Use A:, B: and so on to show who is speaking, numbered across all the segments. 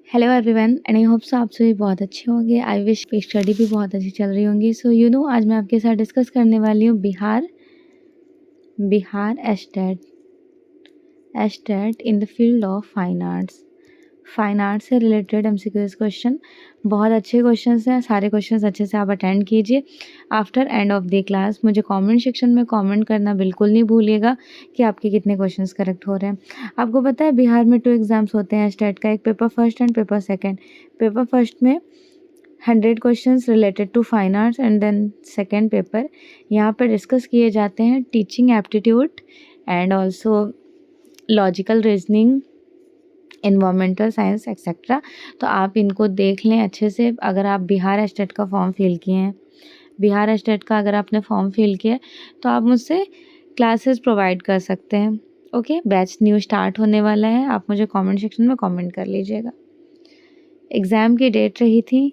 A: Hello everyone and I hope so आप सभी बहुत अच्छे होंगे। आई विश की स्टडी भी बहुत अच्छी चल रही होंगी। सो आज मैं आपके साथ डिस्कस करने वाली हूँ Bihar estate in the field of fine arts से रिलेटेड एमसीक्यूज क्वेश्चन। बहुत अच्छे क्वेश्चंस हैं, सारे क्वेश्चंस अच्छे से आप अटेंड कीजिए। After end of the class मुझे कमेंट सेक्शन में कमेंट करना बिल्कुल नहीं भूलिएगा कि आपके कितने क्वेश्चंस करेक्ट हो रहे हैं। आपको पता है बिहार में 2 एग्ज़ाम्स होते हैं स्टेट का, एक paper first and paper second. Paper first में 100 questions related to fine arts and then second paper यहाँ पर डिस्कस किए जाते हैं teaching aptitude and also logical reasoning, environmental science etcetera. तो आप इनको देख लें अच्छे से। अगर आप बिहार एस्टेट का फॉर्म फिल किए हैं, बिहार एस्टेट का अगर आपने फॉर्म फिल किया है तो आप मुझसे क्लासेस प्रोवाइड कर सकते हैं। ओके, बैच न्यू स्टार्ट होने वाला है, आप मुझे कमेंट सेक्शन में कमेंट कर लीजिएगा। एग्ज़ाम की डेट रही थी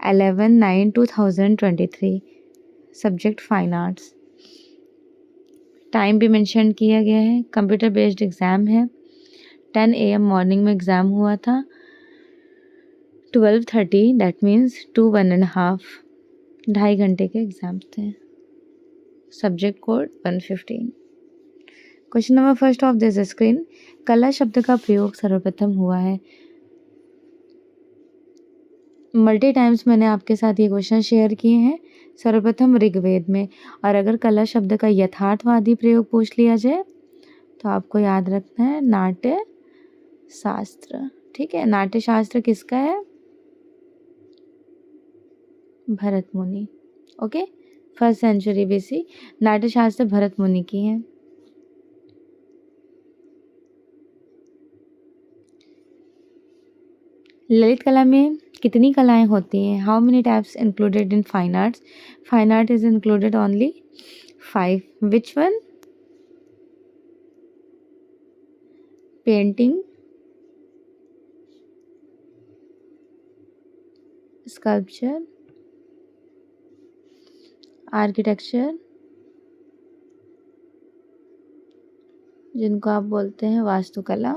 A: 11/9/2023, सब्जेक्ट फाइन आर्ट्स। टाइम भी मेंशन किया गया है। कंप्यूटर बेस्ड एग्ज़ाम है। 10 AM मॉर्निंग में एग्ज़ाम हुआ था। 12:30 दैट मीन्स 1.5 घंटे के एग्ज़ाम थे। Subject code 115। Question number first of this screen, कला शब्द का प्रयोग सर्वप्रथम हुआ है। मल्टी टाइम्स मैंने आपके साथ ये क्वेश्चन शेयर किए हैं। सर्वप्रथम ऋग्वेद में। और अगर कला शब्द का यथार्थवादी प्रयोग पूछ लिया जाए तो आपको याद रखना है नाट्य शास्त्र। ठीक है, नाट्य शास्त्र किसका है? Bharat Muni. Okay, 1st century BC। Natya शास्त्र भरत मुनि की है। ललित कला में कितनी कलाएं होती हैं? How many types included in fine arts? Fine art is included only 5। Which one? Painting, sculpture, architecture, जिनको आप बोलते हैं वास्तुकला।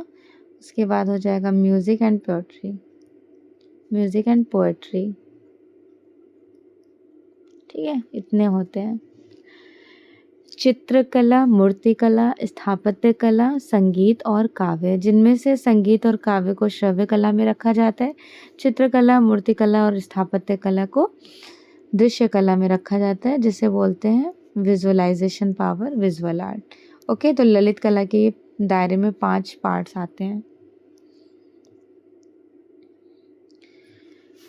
A: उसके बाद हो जाएगा म्यूजिक एंड पोएट्री। ठीक है, इतने होते हैं। चित्रकला, मूर्तिकला, स्थापत्य कला, संगीत और काव्य, जिनमें से संगीत और काव्य को श्रव्य कला में रखा जाता है। चित्रकला, मूर्तिकला और स्थापत्य कला को दृश्य कला में रखा जाता है, जिसे बोलते हैं visualisation power, visual art. Okay, तो ललित कला के दायरे में 5 पार्ट्स आते हैं।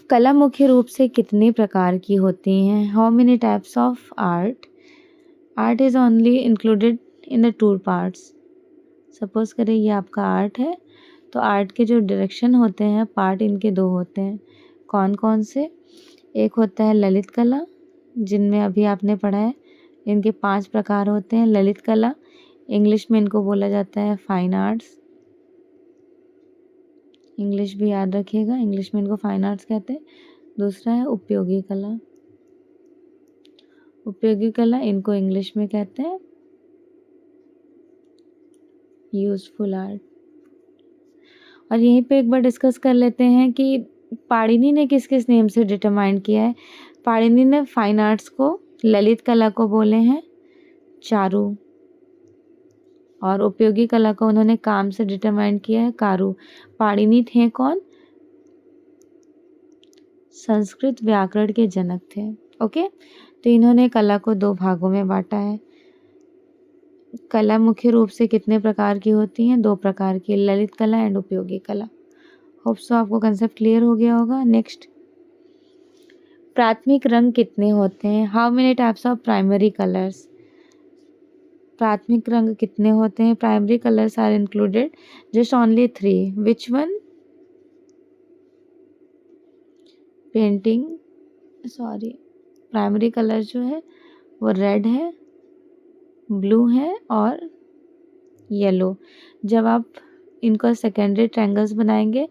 A: कला मुख्य रूप से कितने प्रकार की होती हैं? How many types of art? Art is only included in the 2 parts. Suppose करें ये आपका आर्ट है, तो आर्ट के जो डायरेक्शन होते हैं, पार्ट इनके 2 होते हैं। कौन कौन से? एक होता है ललित कला, जिनमें अभी आपने पढ़ा है। इनके 5 प्रकार होते हैं। ललित कला, इंग्लिश में इनको बोला जाता है फाइन आर्ट्स। इंग्लिश भी याद रखिएगा, इंग्लिश में इनको फाइन आर्ट्स कहते हैं। दूसरा है उपयोगी कला। उपयोगी कला इनको इंग्लिश में कहते हैं यूजफुल आर्ट। और यहीं पे एक बार डिस्कस कर लेते हैं कि पाणिनि ने किस किस नेम से डिटरमाइन किया है। पाणिनि ने फाइन आर्ट्स को, ललित कला को बोले हैं चारु, और उपयोगी कला को उन्होंने काम से डिटरमाइन किया है कारू। पाणिनि थे कौन? संस्कृत व्याकरण के जनक थे। ओके, तो इन्होंने कला को 2 भागों में बांटा है। कला मुख्य रूप से कितने प्रकार की होती हैं? 2 प्रकार की, ललित कला एंड उपयोगी कला। होप सो आपको कंसेप्ट क्लियर हो गया होगा। नेक्स्ट, प्राथमिक रंग कितने होते हैं? How many types of primary colours? प्राथमिक रंग कितने होते हैं? Primary colours are included just only 3। Which one? Painting, sorry, primary colour जो है वो रेड है, ब्लू है और येलो। जब आप इनको सेकेंडरी ट्रायंगल्स बनाएंगे,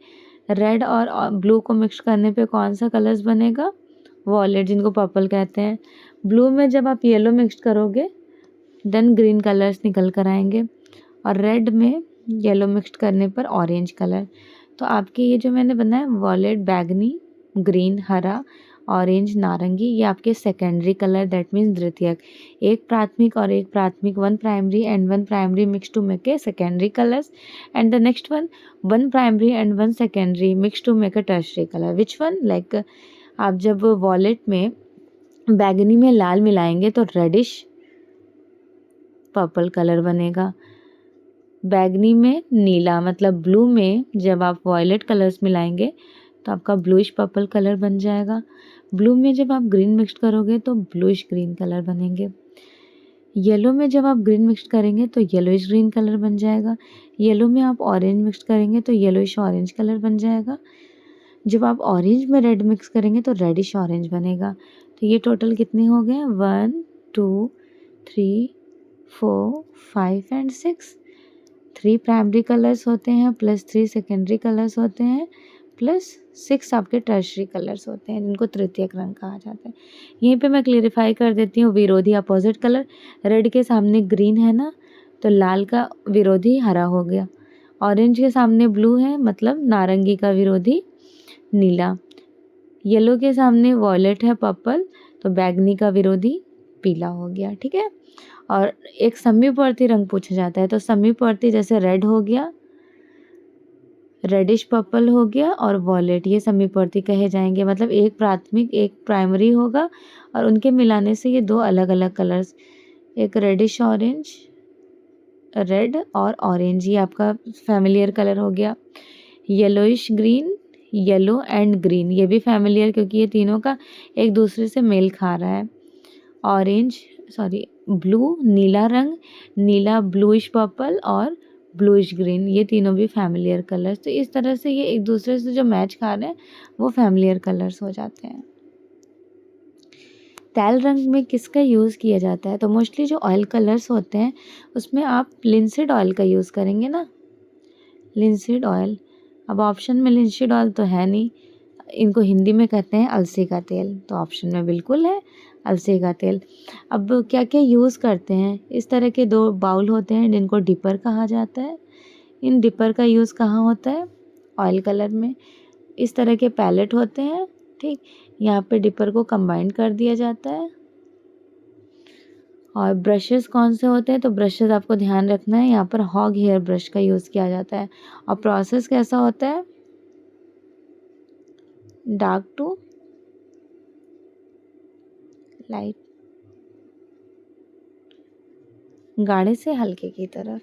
A: रेड और ब्लू को मिक्स करने पे कौन सा कलर्स बनेगा? वॉलेट जिनको पर्पल कहते हैं। ब्लू में जब आप येलो मिक्स करोगे देन ग्रीन कलर्स निकल कर आएंगे, और रेड में येलो मिक्स करने पर ऑरेंज कलर। तो आपके ये जो मैंने बनाया वॉलेट बैगनी, ग्रीन हरा, ऑरेंज नारंगी, ये आपके सेकेंडरी कलर, दैट मीन्स द्वितीयक। एक प्राथमिक और एक प्राथमिक, one primary and one primary mix to make a secondary colours, and the next one primary and one secondary mix to make a tertiary colour. Which one? Like आप जब wallet में बैगनी में लाल मिलाएंगे तो रेडिश पर्पल कलर बनेगा। बैगनी में नीला मतलब ब्लू में जब आप वॉयलेट कलर्स मिलाएंगे तो आपका ब्लूइश पर्पल कलर बन जाएगा। ब्लू में जब आप ग्रीन मिक्स करोगे तो ब्लूइश ग्रीन कलर बनेंगे। येलो में जब आप ग्रीन मिक्स करेंगे तो येलोइश ग्रीन कलर बन जाएगा। येलो में आप ऑरेंज मिक्स करेंगे तो येलोइश ऑरेंज कलर बन जाएगा। जब आप ऑरेंज में रेड मिक्स करेंगे तो रेडिश ऑरेंज बनेगा। तो ये टोटल कितने हो गए? 1 2 3 4 5 एंड 6। 3 प्राइमरी कलर्स होते हैं प्लस 3 सेकेंडरी कलर्स होते हैं प्लस 6 आपके टर्शरी कलर्स होते हैं जिनको तृतीयक रंग कहा जाता है। यहीं पे मैं क्लियरिफाई कर देती हूँ, विरोधी अपोजिट कलर। रेड के सामने ग्रीन है ना, तो लाल का विरोधी हरा हो गया। ऑरेंज के सामने ब्लू है मतलब नारंगी का विरोधी नीला। येलो के सामने वॉयलेट है पर्पल, तो बैगनी का विरोधी पीला हो गया। ठीक है। और एक समीपवर्ती रंग पूछा जाता है, तो समीपवर्ती जैसे रेड हो गया, रेडिश पर्पल हो गया और वॉयलेट, ये समीपवर्ती कहे जाएंगे। मतलब एक प्राथमिक एक प्राइमरी होगा और उनके मिलाने से ये दो अलग अलग कलर्स, एक रेडिश ऑरेंज, रेड और ऑरेंज, ये आपका फैमिलियर कलर हो गया। Yellowish green, yellow and green, ये भी फैमिलियर क्योंकि ये तीनों का एक दूसरे से मेल खा रहा है। ब्लू नीला रंग, नीला ब्लूइश पर्पल और ब्लूइश ग्रीन, ये तीनों भी फैमिलियर कलर्स। तो इस तरह से ये एक दूसरे से जो मैच खा रहे हैं वो फैमिलियर कलर्स हो जाते हैं। तेल रंग में किसका यूज़ किया जाता है? तो मोस्टली जो ऑयल कलर्स होते हैं उसमें आप लिंसीड ऑयल का यूज़ करेंगे ना, लिंसीड ऑयल। अब ऑप्शन में लिंसीड ऑयल तो है नहीं, इनको हिंदी में कहते हैं अलसी का तेल, तो ऑप्शन में बिल्कुल है अलसी का तेल। अब क्या क्या यूज़ करते हैं? इस तरह के 2 बाउल होते हैं जिनको डिपर कहा जाता है। इन डिपर का यूज़ कहाँ होता है? ऑयल कलर में। इस तरह के पैलेट होते हैं, ठीक, यहाँ पे डिपर को कंबाइन कर दिया जाता है। और ब्रशेस कौन से होते हैं? तो ब्रशेस आपको ध्यान रखना है, यहाँ पर हॉग हेयर ब्रश का यूज़ किया जाता है। और प्रोसेस कैसा होता है? डार्क टू लाइट, गाढ़े से हल्के की तरफ।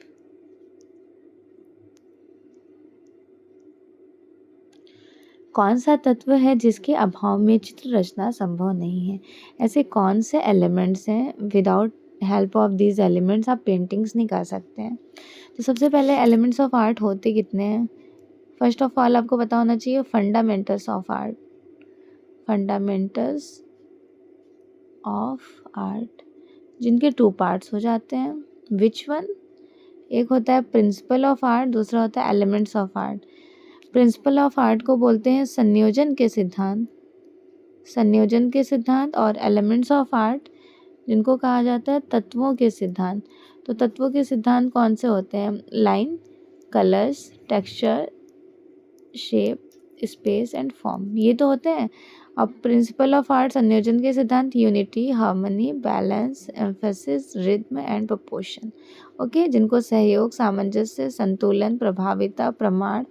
A: कौन सा तत्व है जिसके अभाव में चित्र रचना संभव नहीं है? ऐसे कौन से एलिमेंट्स हैं without help of these elements आप पेंटिंग्स नहीं कर सकते हैं? तो सबसे पहले एलिमेंट्स ऑफ आर्ट होते कितने हैं? फर्स्ट ऑफ ऑल आपको पता होना चाहिए fundamentals of art. Fundamentals of art जिनके 2 पार्ट्स हो जाते हैं। Which one? एक होता है प्रिंसिपल ऑफ आर्ट, दूसरा होता है elements of art. Principle of art को बोलते हैं संयोजन के सिद्धांत, संयोजन के सिद्धांत। और एलिमेंट्स ऑफ आर्ट जिनको कहा जाता है तत्वों के सिद्धांत। तो तत्वों के सिद्धांत कौन से होते हैं? Line, colours, texture, shape, space and form, ये तो होते हैं। अब प्रिंसिपल ऑफ आर्ट संयोजन के सिद्धांत unity, harmony, balance, emphasis, rhythm and proportion. Okay, जिनको सहयोग, सामंजस्य, संतुलन, प्रभाविता, प्रमाण,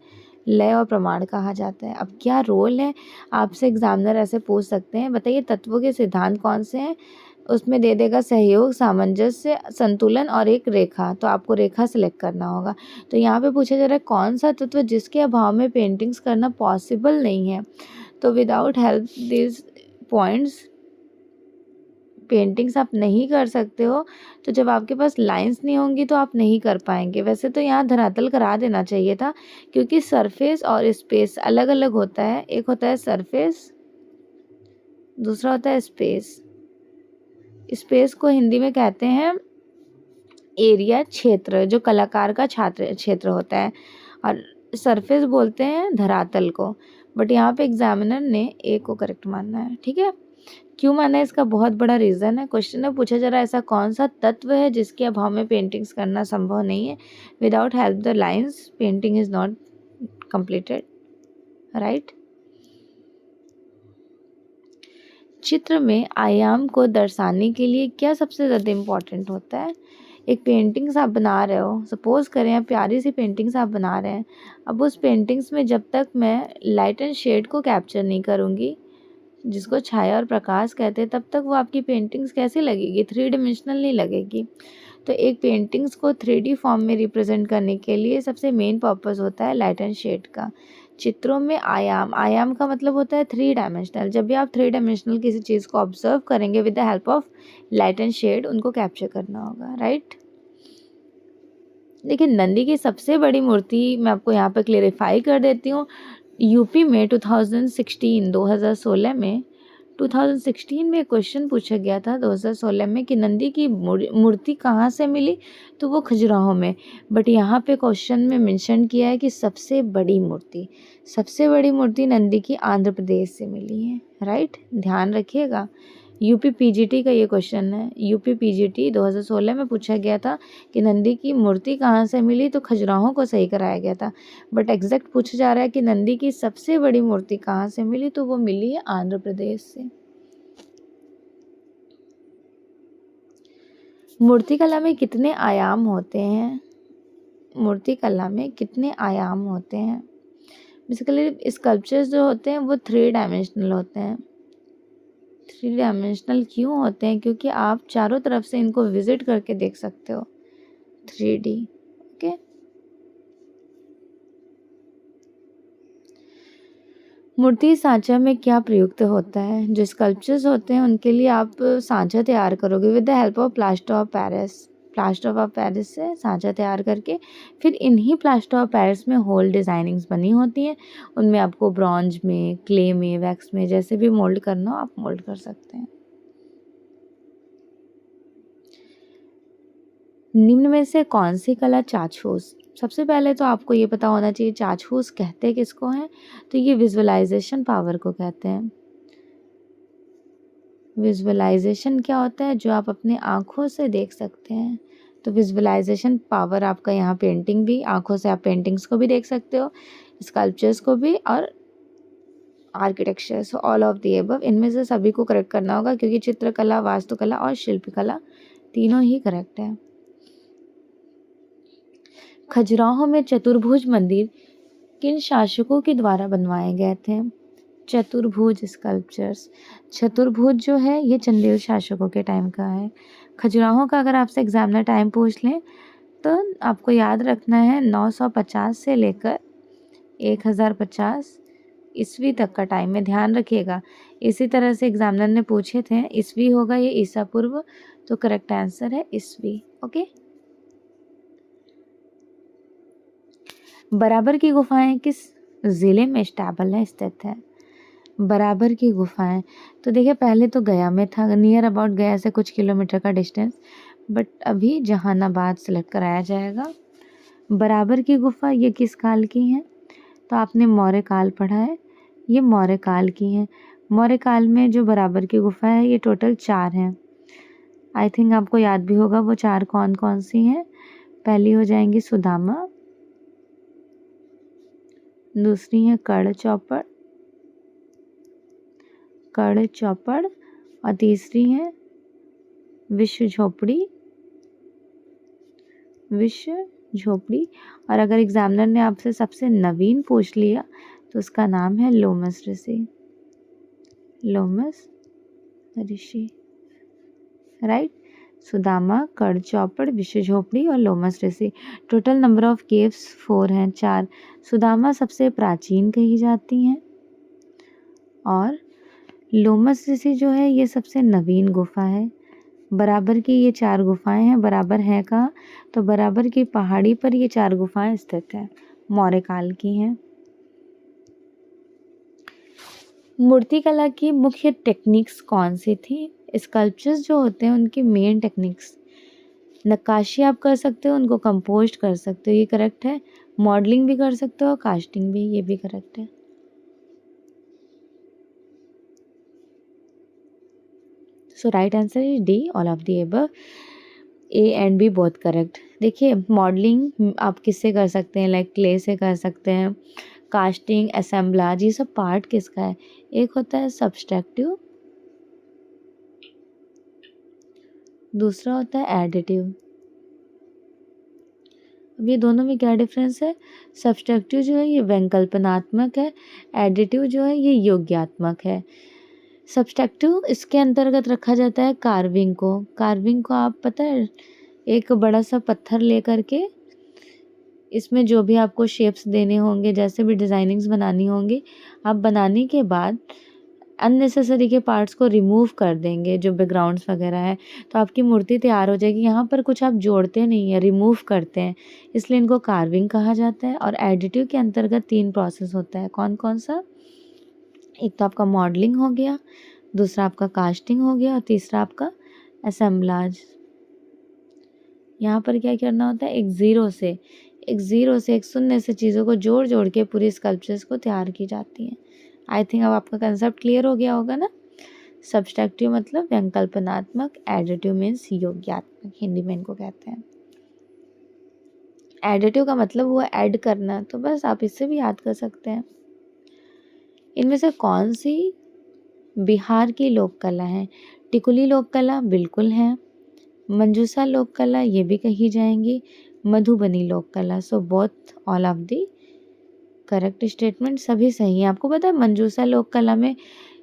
A: लय और प्रमाण कहा जाता है। अब क्या रोल है? आपसे एग्जामिनर ऐसे पूछ सकते हैं, बताइए तत्वों के सिद्धांत कौन से हैं? उसमें दे देगा सहयोग, सामंजस्य, संतुलन और एक रेखा, तो आपको रेखा सिलेक्ट करना होगा। तो यहाँ पे पूछा जा रहा है कौन सा तत्व जिसके अभाव में पेंटिंग्स करना पॉसिबल नहीं है? तो without help this points paintings आप नहीं कर सकते हो। तो जब आपके पास लाइंस नहीं होंगी तो आप नहीं कर पाएंगे। वैसे तो यहाँ धरातल करा देना चाहिए था क्योंकि सरफेस और स्पेस अलग अलग होता है। एक होता है सरफेस, दूसरा होता है स्पेस। स्पेस को हिंदी में कहते हैं एरिया, क्षेत्र, जो कलाकार का क्षेत्र होता है। और सरफेस बोलते हैं धरातल को। बट यहाँ पे एग्जामिनर ने ए को करेक्ट मानना है। ठीक है। क्यों माना है इसका बहुत बड़ा रीज़न है। क्वेश्चन में पूछा जा रहा है ऐसा कौन सा तत्व है जिसके अभाव में पेंटिंग्स करना संभव नहीं है। Without help the lines painting is not completed, right. चित्र में आयाम को दर्शाने के लिए क्या सबसे ज़्यादा इम्पॉर्टेंट होता है। एक पेंटिंग्स आप बना रहे हो, सपोज करें आप प्यारी सी पेंटिंग्स आप बना रहे हैं। अब उस पेंटिंग्स में जब तक मैं लाइट एंड शेड को कैप्चर नहीं करूँगी, जिसको छाया और प्रकाश कहते हैं, तब तक वो आपकी पेंटिंग्स कैसी लगेगी, 3 डिमेंशनल नहीं लगेगी। तो एक पेंटिंग्स को 3D फॉर्म में रिप्रेजेंट करने के लिए सबसे मेन पर्पस होता है लाइट एंड शेड का। चित्रों में आयाम का मतलब होता है 3 डायमेंशनल। जब भी आप 3 डायमेंशनल किसी चीज़ को ऑब्जर्व करेंगे with the help of light and shade, उनको कैप्चर करना होगा, राइट। देखिए, नंदी की सबसे बड़ी मूर्ति मैं आपको यहाँ पे क्लेरिफाई कर देती हूँ। यूपी में 2016 में 2016 में क्वेश्चन पूछा गया था 2016 में कि नंदी की मूर्ति कहाँ से मिली, तो वो खजुराहो में। बट यहाँ पे क्वेश्चन में मेंशन किया है कि सबसे बड़ी मूर्ति नंदी की आंध्र प्रदेश से मिली है, राइट। ध्यान रखिएगा, यूपी पीजीटी का ये क्वेश्चन है। यूपी पीजीटी 2016 में पूछा गया था कि नंदी की मूर्ति कहाँ से मिली, तो खजुराहो को सही कराया गया था। बट एग्जैक्ट पूछा जा रहा है कि नंदी की सबसे बड़ी मूर्ति कहाँ से मिली, तो वो मिली है आंध्र प्रदेश से। मूर्तिकला में कितने आयाम होते हैं। बेसिकली स्कल्पचर्स जो होते हैं वो 3 डायमेंशनल होते हैं। 3 डायमेंशनल क्यों होते हैं, क्योंकि आप चारों तरफ से इनको विजिट करके देख सकते हो 3D, ओके। मूर्ति सांचा में क्या प्रयुक्त होता है। जो स्कल्पचर्स होते हैं उनके लिए आप सांचा तैयार करोगे with the help of plaster of Paris से सांचा तैयार करके फिर इन्हीं प्लास्टर ऑफ पेरिस में होल डिज़ाइनिंग्स बनी होती हैं। उनमें आपको ब्रॉन्ज में, क्ले में, वैक्स में, जैसे भी मोल्ड करना हो आप मोल्ड कर सकते हैं। निम्न में से कौन सी कला चाक्षुष। सबसे पहले तो आपको ये पता होना चाहिए चाक्षुष कहते किसको हैं, तो ये विजुअलाइजेशन पावर को कहते हैं। विजुअलाइजेशन क्या होता है, जो आप अपने आँखों से देख सकते हैं। तो विजुअलाइजेशन पावर आपका यहाँ पेंटिंग भी, आँखों से आप पेंटिंग्स को भी देख सकते हो, स्कल्पचर्स को भी, और architecture. So all of the above, इनमें से सभी को करेक्ट करना होगा क्योंकि चित्रकला, वास्तुकला और शिल्पकला तीनों ही करेक्ट है। खजुराहो में चतुर्भुज मंदिर किन शासकों के द्वारा बनवाए गए थे। चतुर्भुज स्कल्पचर्स, चतुर्भुज जो है ये चंदेल शासकों के टाइम का है। खजुराहो का अगर आपसे एग्जामिनर टाइम पूछ लें तो आपको याद रखना है 950 से लेकर 1050 ईस्वी तक का टाइम में ध्यान रखिएगा। इसी तरह से एग्जामिनर ने पूछे थे, ईस्वी होगा ये ईसा पूर्व, तो करेक्ट आंसर है ईस्वी, ओके। बराबर की गुफाएं किस ज़िले में स्थित है। बराबर की गुफाएं, तो देखिए पहले तो गया में था, नियर अबाउट गया से कुछ किलोमीटर का डिस्टेंस, बट अभी जहानाबाद सेलेक्ट कराया जाएगा। बराबर की गुफा ये किस काल की है, तो आपने मौर्य काल पढ़ा है, ये मौर्य काल की है। मौर्य काल में जो बराबर की गुफा है ये टोटल 4 हैं। आई थिंक आपको याद भी होगा वो 4 कौन कौन सी हैं। पहली हो जाएंगी सुदामा, दूसरी है कड़ चौपड़, और तीसरी है विश्व झोपड़ी। और अगर एग्जामिनर ने आपसे सबसे नवीन पूछ लिया तो उसका नाम है लोमस ऋषि, राइट। सुदामा, कड़ चौपड़, विश्व झोपड़ी और लोमस ऋषि। टोटल नंबर ऑफ केव्स 4 हैं, 4। सुदामा सबसे प्राचीन कही जाती हैं और लोमस ऋषि जो है ये सबसे नवीन गुफा है। बराबर की ये 4 गुफाएं हैं। बराबर है कहाँ, तो बराबर की पहाड़ी पर ये 4 गुफाएं स्थित हैं, मौर्य काल की हैं। मूर्तिकला की मुख्य टेक्निक्स कौन सी थी। स्कल्पचर्स जो होते हैं उनकी मेन टेक्निक्स, नक्काशी आप कर सकते हो, उनको कंपोस्ट कर सकते हो, ये करेक्ट है। मॉडलिंग भी कर सकते हो, कास्टिंग भी, ये भी करेक्ट है। So right answer is D, all of the above. A and B both correct. देखिए मॉडलिंग आप किससे कर सकते हैं, लाइक क्ले से कर सकते हैं, कास्टिंग, असेंबलाज, ये सब पार्ट किसका है? एक होता है सब्सट्रैक्टिव, दूसरा होता है एडिटिव। अब ये दोनों में क्या डिफरेंस है? सब्सट्रैक्टिव जो है ये वैकल्पनात्मक है, एडिटिव जो है ये योग्यात्मक है। सब्सट्रैक्टिव इसके अंतर्गत रखा जाता है कार्विंग को। कार्विंग को आप पता है, एक बड़ा सा पत्थर ले करके इसमें जो भी आपको शेप्स देने होंगे, जैसे भी डिज़ाइनिंग्स बनानी होंगी, आप बनाने के बाद अननेसेसरी के पार्ट्स को रिमूव कर देंगे, जो बैकग्राउंड्स वगैरह है, तो आपकी मूर्ति तैयार हो जाएगी। यहाँ पर कुछ आप जोड़ते नहीं हैं, रिमूव करते हैं, इसलिए इनको कार्विंग कहा जाता है। और एडिटिव के अंतर्गत 3 प्रोसेस होता है। कौन कौन सा? एक तो आपका मॉडलिंग हो गया, दूसरा आपका कास्टिंग हो गया और तीसरा आपका असेंबलाज। यहाँ पर क्या करना होता है? एक ज़ीरो से, एक शून्य से चीज़ों को जोड़ जोड़ के पूरी स्कल्पचर्स को तैयार की जाती हैं। आई थिंक अब आपका कंसेप्ट क्लियर हो गया होगा ना। सब्सट्रैक्टिव मतलब वैकल्पनात्मक, एडिटिव मीन्स योग्यात्मक, हिंदी में इनको कहते हैं। एडिटिव का मतलब हुआ ऐड करना, तो बस आप इससे भी याद कर सकते हैं। इनमें से कौन सी बिहार की लोक कला है? टिकुली लोक कला बिल्कुल है, मंजूसा लोक कला ये भी कही जाएंगी, मधुबनी लोक कला। So both all of the correct statement, सभी सही है। आपको पता है मंजूसा लोक कला में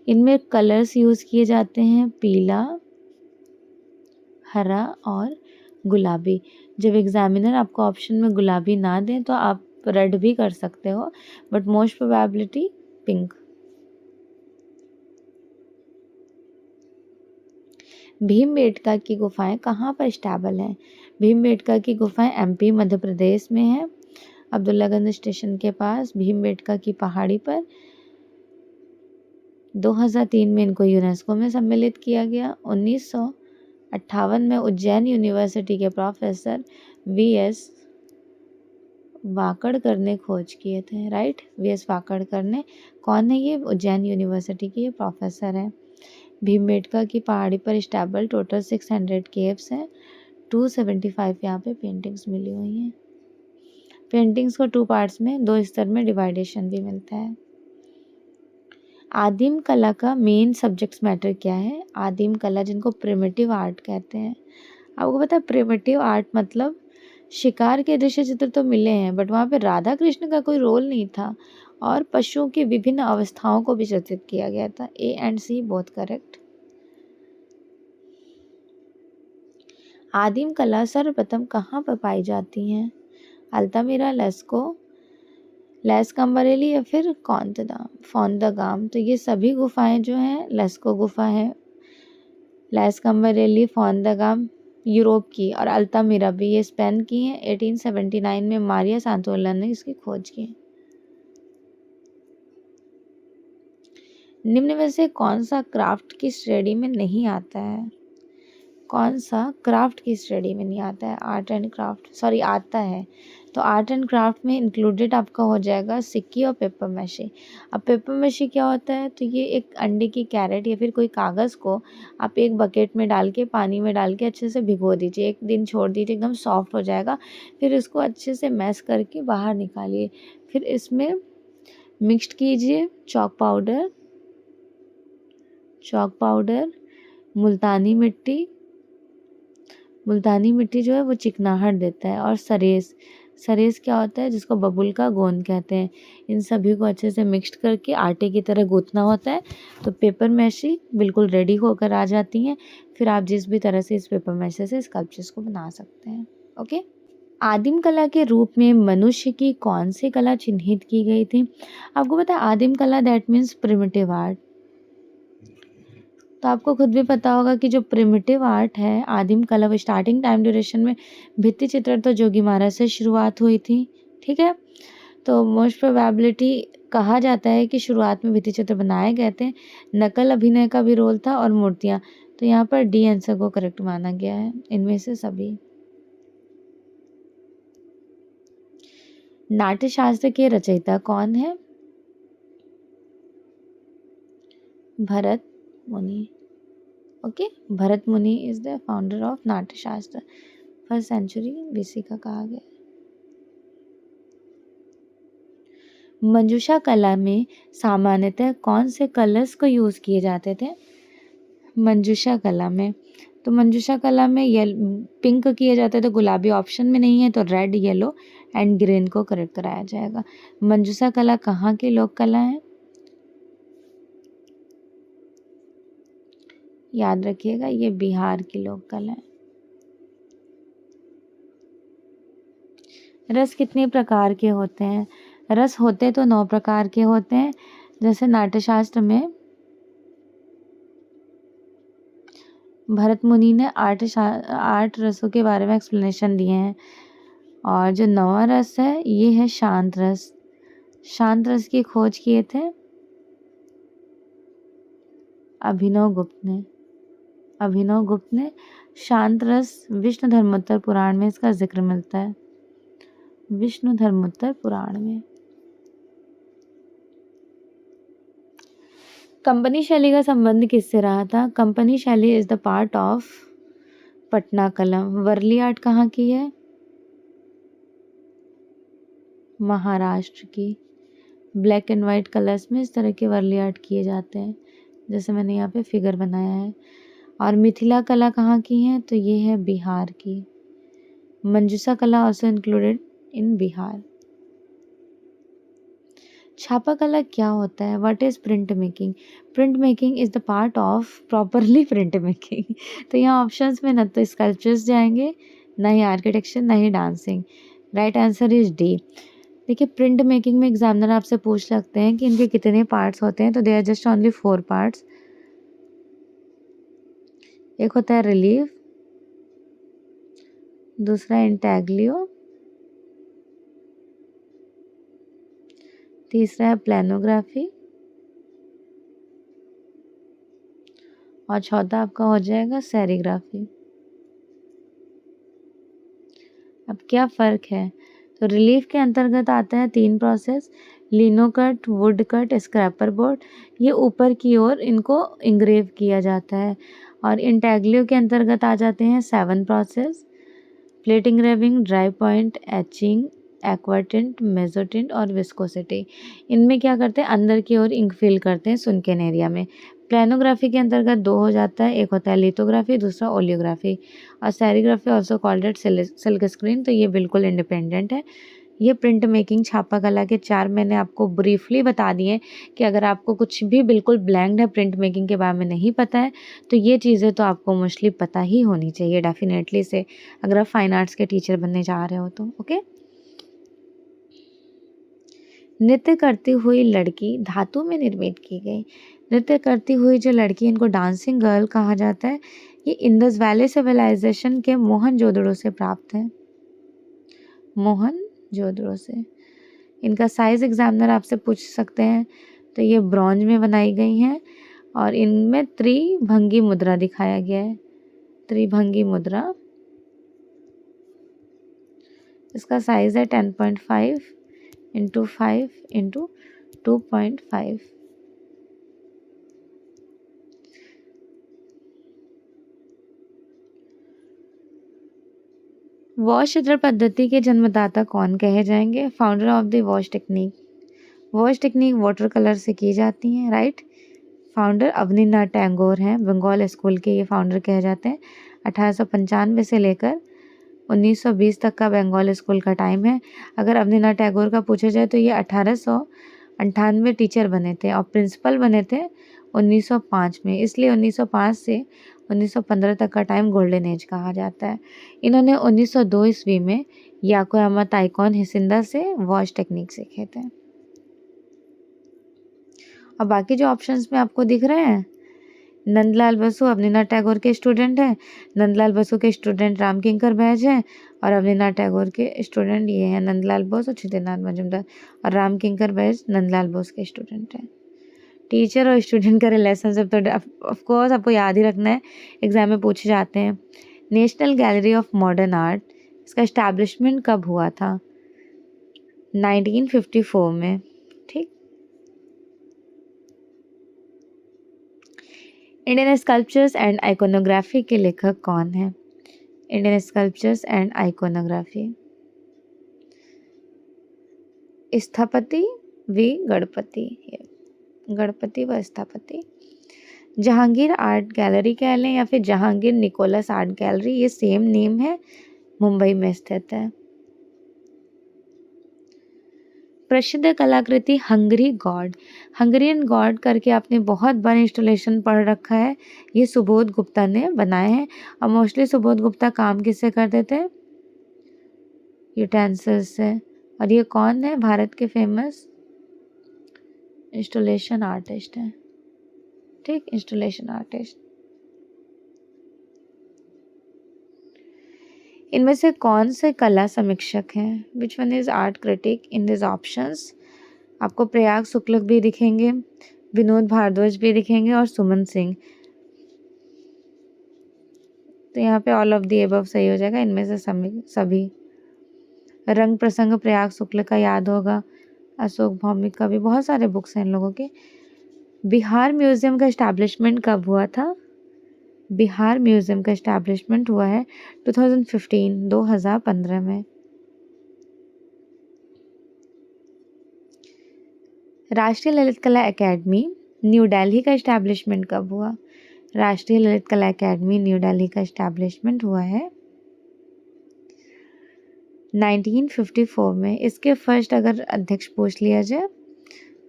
A: इनमें कलर्स यूज़ किए जाते हैं, पीला, हरा और गुलाबी। जब एग्जामिनर आपको ऑप्शन में गुलाबी ना दें तो आप रेड भी कर सकते हो, but most probability pink. Bhimbetka की गुफाएं कहाँ पर स्टेबल हैं? भीमबेटका की गुफाएं एमपी मध्य प्रदेश में है, अब्दुल्लागंज स्टेशन के पास, भीमबेटका की पहाड़ी पर। 2003 में इनको यूनेस्को में सम्मिलित किया गया। 1958 में उज्जैन यूनिवर्सिटी के प्रोफेसर वीएस वाकड़कर ने खोज किए थे, राइट। वीएस वाकड़कर ने, कौन है ये? उज्जैन यूनिवर्सिटी के ये प्रोफेसर हैं। भीमबेटका की पहाड़ी पर स्टेबल टोटल 600 केव्स हैं, 275 यहाँ पे पेंटिंग्स मिली हुई हैं। पेंटिंग्स को 2 पार्ट्स में, 2 स्तर में डिवाइडेशन भी मिलता है। आदिम कला का मेन सब्जेक्ट्स मैटर क्या है? आदिम कला जिनको प्रिमिटिव आर्ट कहते हैं। आपको पता है प्रिमिटिव आर्ट मतलब शिकार के दृश्य चित्र तो मिले हैं, बट वहाँ पे राधा कृष्ण का कोई रोल नहीं था, और पशुओं की विभिन्न अवस्थाओं को भी चित्रित किया गया था। A and C both correct. आदिम कला सर्वप्रथम कहाँ पर पाई जाती हैं? अल्तामिरा, लेस्को, लेस्कम्बरेली या फिर फोंदगाम। तो ये सभी गुफाएं जो हैं, लेस्को गुफा है, लेस्कम्बरेली, फोंदगाम यूरोप की, और अल्तामिरा भी ये स्पेन की हैं। 1879 में मारिया सांतोला ने इसकी खोज की। निम्न में से कौन सा क्राफ्ट की श्रेणी में नहीं आता है? कौन सा क्राफ्ट की श्रेणी में नहीं आता है? आर्ट एंड क्राफ्ट, सॉरी आता है। तो आर्ट एंड क्राफ्ट में इंक्लूडेड आपका हो जाएगा सिक्की और पेपर मैशी। अब पेपर मैशी क्या होता है? तो ये एक अंडे की कैरेट या फिर कोई कागज़ को आप एक बकेट में डाल के, पानी में डाल के अच्छे से भिगो दीजिए, 1 दिन छोड़ दीजिए, एकदम सॉफ्ट हो जाएगा। फिर इसको अच्छे से मैश करके बाहर निकालिए, फिर इसमें मिक्स्ड कीजिए चॉक पाउडर, मुल्तानी मिट्टी जो है वो चिकनाहट देता है, और सरेस क्या होता है? जिसको बबुल का गोंद कहते हैं। इन सभी को अच्छे से मिक्स्ड करके आटे की तरह गूंथना होता है, तो पेपर मैशी बिल्कुल रेडी होकर आ जाती हैं। फिर आप जिस भी तरह से इस पेपर मैशी से स्कल्पचर्स को बना सकते हैं। ओके। आदिम कला के रूप में मनुष्य की कौन सी कला चिन्हित की गई थी? आपको पता है आदिम कला दैट मीन्स प्रिमिटिव आर्ट। तो आपको खुद भी पता होगा कि जो प्रिमिटिव आर्ट है, आदिम कला, वो स्टार्टिंग टाइम ड्यूरेशन में भित्ति चित्रण तो जोगी महाराज से शुरुआत हुई थी, ठीक है। तो मोस्ट प्रोबेबिलिटी कहा जाता है कि शुरुआत में भित्ति चित्र बनाए गए थे, नकल अभिनय का भी रोल था, और मूर्तियाँ। तो यहाँ पर डी आंसर को करेक्ट माना गया है, इनमें से सभी। नाट्यशास्त्र के रचयिता कौन है? भरत मुनि। ओके, भरत मुनि इज द फाउंडर ऑफ नाट्य शास्त्र, फर्स्ट सेंचुरी बीसी का कहा गया। मंजूषा कला में सामान्यतः कौन से कलर्स को यूज किए जाते थे? मंजूषा कला में, तो मंजूषा कला में पिंक किए जाते थे, गुलाबी ऑप्शन में नहीं है तो रेड, येलो एंड ग्रीन को करेक्ट कराया जाएगा। मंजूषा कला कहाँ की लोक कला है? याद रखिएगा, ये बिहार की लोक कला है। रस कितने प्रकार के होते हैं? रस होते तो 9 प्रकार के होते हैं। जैसे नाट्यशास्त्र में भरत मुनि ने 8 रसों के बारे में एक्सप्लेनेशन दिए हैं। और जो 9वां रस है ये है शांत रस। शांत रस की खोज किए थे अभिनव गुप्त ने। शांत रस विष्णु धर्मोत्तर पुराण में इसका जिक्र मिलता है, विष्णु धर्मोत्तर पुराण में। कंपनी शैली का संबंध किससे रहा था? कंपनी शैली is the part of Patna कलम। वर्ली आर्ट कहाँ की है? महाराष्ट्र की। ब्लैक एंड वाइट कलर्स में इस तरह के वर्ली आर्ट किए जाते हैं, जैसे मैंने यहाँ पे फिगर बनाया है। और मिथिला कला कहाँ की है? तो ये है बिहार की। मंजूषा कला ऑल्सो इंक्लूडेड इन बिहार। छापा कला क्या होता है? What is print making? Print making is the part of properly print making. तो यहाँ ऑप्शंस में ना तो स्कल्पचर्स जाएंगे, ना ही आर्किटेक्चर, ना ही dancing. Right answer is D. देखिए, प्रिंट मेकिंग में एग्जामिनर आपसे पूछ सकते हैं कि इनके कितने पार्ट्स होते हैं, तो they are just only 4 parts. एक होता है रिलीफ, दूसरा इंटैग्लियो, तीसरा है प्लेनोग्राफी, और चौथा आपका हो जाएगा सेरिग्राफी। अब क्या फ़र्क है? तो रिलीफ के अंतर्गत आता है 3 process, लिनो cut, wood cut, scraper board. ये ऊपर की ओर इनको इंग्रेव किया जाता है। और इंटैग्लियो के अंतर्गत आ जाते हैं 7 process, plate engraving, dry point, etching, aquatint, mezzotint और विस्कोसिटी। इनमें क्या करते हैं? अंदर की ओर इंक फिल करते हैं सुनकेन एरिया में। प्लेनोग्राफी के अंतर्गत 2 हो जाता है, एक होता है लिथोग्राफी, दूसरा ओलियोग्राफी। और serigraphy also called it silk screen. तो ये बिल्कुल इंडिपेंडेंट है। ये प्रिंट मेकिंग छापा कला के 4 मैंने आपको ब्रीफली बता दिए कि अगर आपको कुछ भी बिल्कुल ब्लैंक है, प्रिंट मेकिंग के बारे में नहीं पता है, तो ये चीज़ें तो आपको मोस्टली पता ही होनी चाहिए डेफिनेटली से, अगर आप फाइन आर्ट्स के टीचर बनने जा रहे हो तो। ओके, नृत्य करती हुई लड़की धातु में निर्मित की गई। नृत्य करती हुई जो लड़की, इनको डांसिंग गर्ल कहा जाता है। ये इंडस वैली सिविलाइजेशन के मोहनजोदड़ो से प्राप्त है, मोहनजोदड़ो से। इनका साइज एग्जामिनर आपसे पूछ सकते हैं। तो ये ब्रॉन्ज में बनाई गई हैं और इनमें त्रिभंगी मुद्रा दिखाया गया है, त्रिभंगी मुद्रा। इसका साइज है 10.5 इंटू 5 इंटू 2.5। वॉश चित्र पद्धति के जन्मदाता कौन कहे जाएंगे? Founder of the wash technique. Wash technique water colour से की जाती है, राइट। फाउंडर अवनीनाथ टैगोर हैं, बंगाल स्कूल के ये फाउंडर कहे जाते हैं। 1895 से लेकर 1920 तक का बंगाल स्कूल का टाइम है। अगर अवनीनाथ टैगोर का पूछा जाए तो ये 1898 टीचर बने थे और प्रिंसिपल बने थे 1905 में, इसलिए 1905 से 1915 तक का टाइम गोल्डन एज कहा जाता है। इन्होंने 1902 ईस्वी में याकोयामा ताइकोन हिसिंदा से वॉश टेक्निक सीखे थे। और बाकी जो ऑप्शंस में आपको दिख रहे हैं, नंदलाल बसु अवनीनाथ टैगोर के स्टूडेंट हैं, नंदलाल बसु के स्टूडेंट राम किंकर बैज हैं, और अवनीनाथ टैगोर के स्टूडेंट ये हैं नंदलाल बोस और छितेंद्रनाथ मजूमदार, और राम किंकर बैज नंदलाल बोस के स्टूडेंट हैं। टीचर और स्टूडेंट का रिलेशनशिप तो ऑफकोर्स आपको याद ही रखना है, एग्जाम में पूछे जाते हैं। National gallery of modern art, इसका इस्टेब्लिशमेंट कब हुआ था? 1954 में, ठीक। इंडियन स्कल्पचर्स एंड आइकोनोग्राफी के लेखक कौन है? Indian sculptures and iconography, Sthapati V Ganapati, Ganapati व स्थपति। जहांगीर आर्ट गैलरी कह लें या फिर जहांगीर निकोलस आर्ट गैलरी, ये सेम नेम है, मुंबई में स्थित है। प्रसिद्ध कलाकृति हंगरी गॉड, हंगरियन गॉड करके आपने बहुत बार इंस्टॉलेशन पढ़ रखा है, ये सुबोध गुप्ता ने बनाए हैं। और मोस्टली सुबोध गुप्ता काम किससे करते थे? यूटेंसिल्स से। और ये कौन है? भारत के फेमस इंस्टॉलेशन आर्टिस्ट हैं। ठीक, इंस्टॉलेशन आर्टिस्ट। इनमें से कौन से कला समीक्षक हैं? विच one is art critic in this options? आपको प्रयाग शुक्ल भी दिखेंगे, विनोद भारद्वाज भी दिखेंगे और सुमन सिंह। तो यहाँ पे ऑल ऑफ दी एबव सही हो जाएगा, इनमें से सभी। रंग प्रसंग प्रयाग शुक्ल का याद होगा, अशोक भौमिक का भी, बहुत सारे बुक्स हैं इन लोगों के। बिहार म्यूजियम का इस्टेब्लिशमेंट कब हुआ था? बिहार म्यूजियम का इस्टेब्लिशमेंट हुआ है 2015 में। राष्ट्रीय ललित कला एकेडमी न्यू दिल्ली का इस्टेब्लिशमेंट कब हुआ? राष्ट्रीय ललित कला एकेडमी न्यू दिल्ली का इस्टेब्लिशमेंट हुआ है 1954 में। इसके फर्स्ट अगर अध्यक्ष पूछ लिया जाए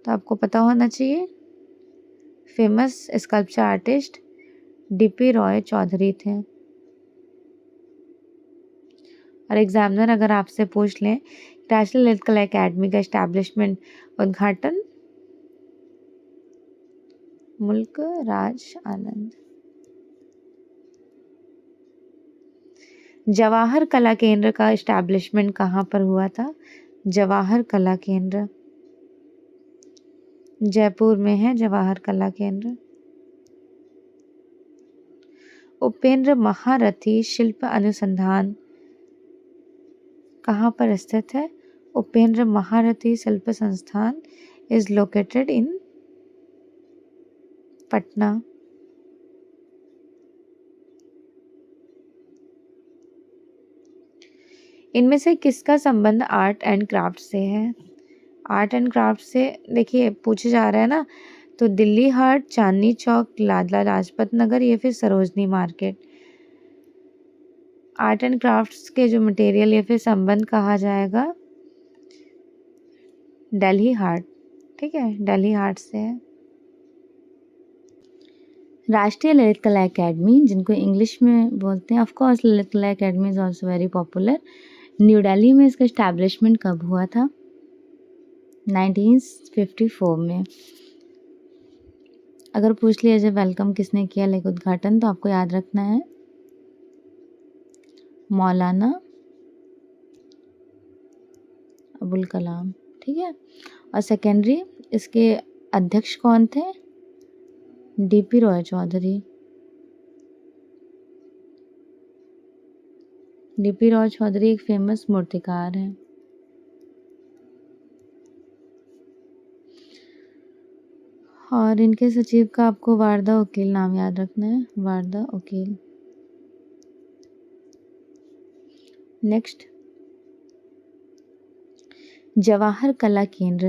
A: तो आपको पता होना चाहिए, famous sculpture artist D P Roy Chowdhury थे। और एग्जामिनर अगर आपसे पूछ लें राष्ट्रीय ललित कला एकेडमी का इस्टेब्लिशमेंट उद्घाटन मुल्क राज आनंद। जवाहर कला केंद्र का इस्टेब्लिशमेंट कहाँ पर हुआ था? जवाहर कला केंद्र जयपुर में है, जवाहर कला केंद्र। उपेंद्र महारथी शिल्प अनुसंधान कहाँ पर स्थित है? उपेंद्र महारथी शिल्प संस्थान इज लोकेटेड इन पटना। इनमें से किसका संबंध आर्ट एंड क्राफ्ट से है? आर्ट एंड क्राफ्ट से देखिए पूछे जा रहा है ना, तो दिल्ली हाट, चांदनी चौक, लाला लाजपत नगर या फिर Sarojini market. Art and crafts के जो मटेरियल या फिर संबंध कहा जाएगा दिल्ली हाट। ठीक है, दिल्ली हाट से है। राष्ट्रीय ललित कला एकेडमी, जिनको इंग्लिश में बोलते हैं, ऑफ कोर्स ललित कला academy is also very popular. New Delhi में इसका इस्टेब्लिशमेंट कब हुआ था? 1954 में। अगर पूछ लिया जाए वेलकम किसने किया, लाइक उद्घाटन, तो आपको याद रखना है मौलाना अबुल कलाम। ठीक है, और सेकेंडरी इसके अध्यक्ष कौन थे? डीपी रॉय चौधरी। डीपी रॉय चौधरी एक फेमस मूर्तिकार हैं। और इनके सचिव का आपको वारदा वकील नाम याद रखना है, वारदा वकील। नेक्स्ट, जवाहर कला केंद्र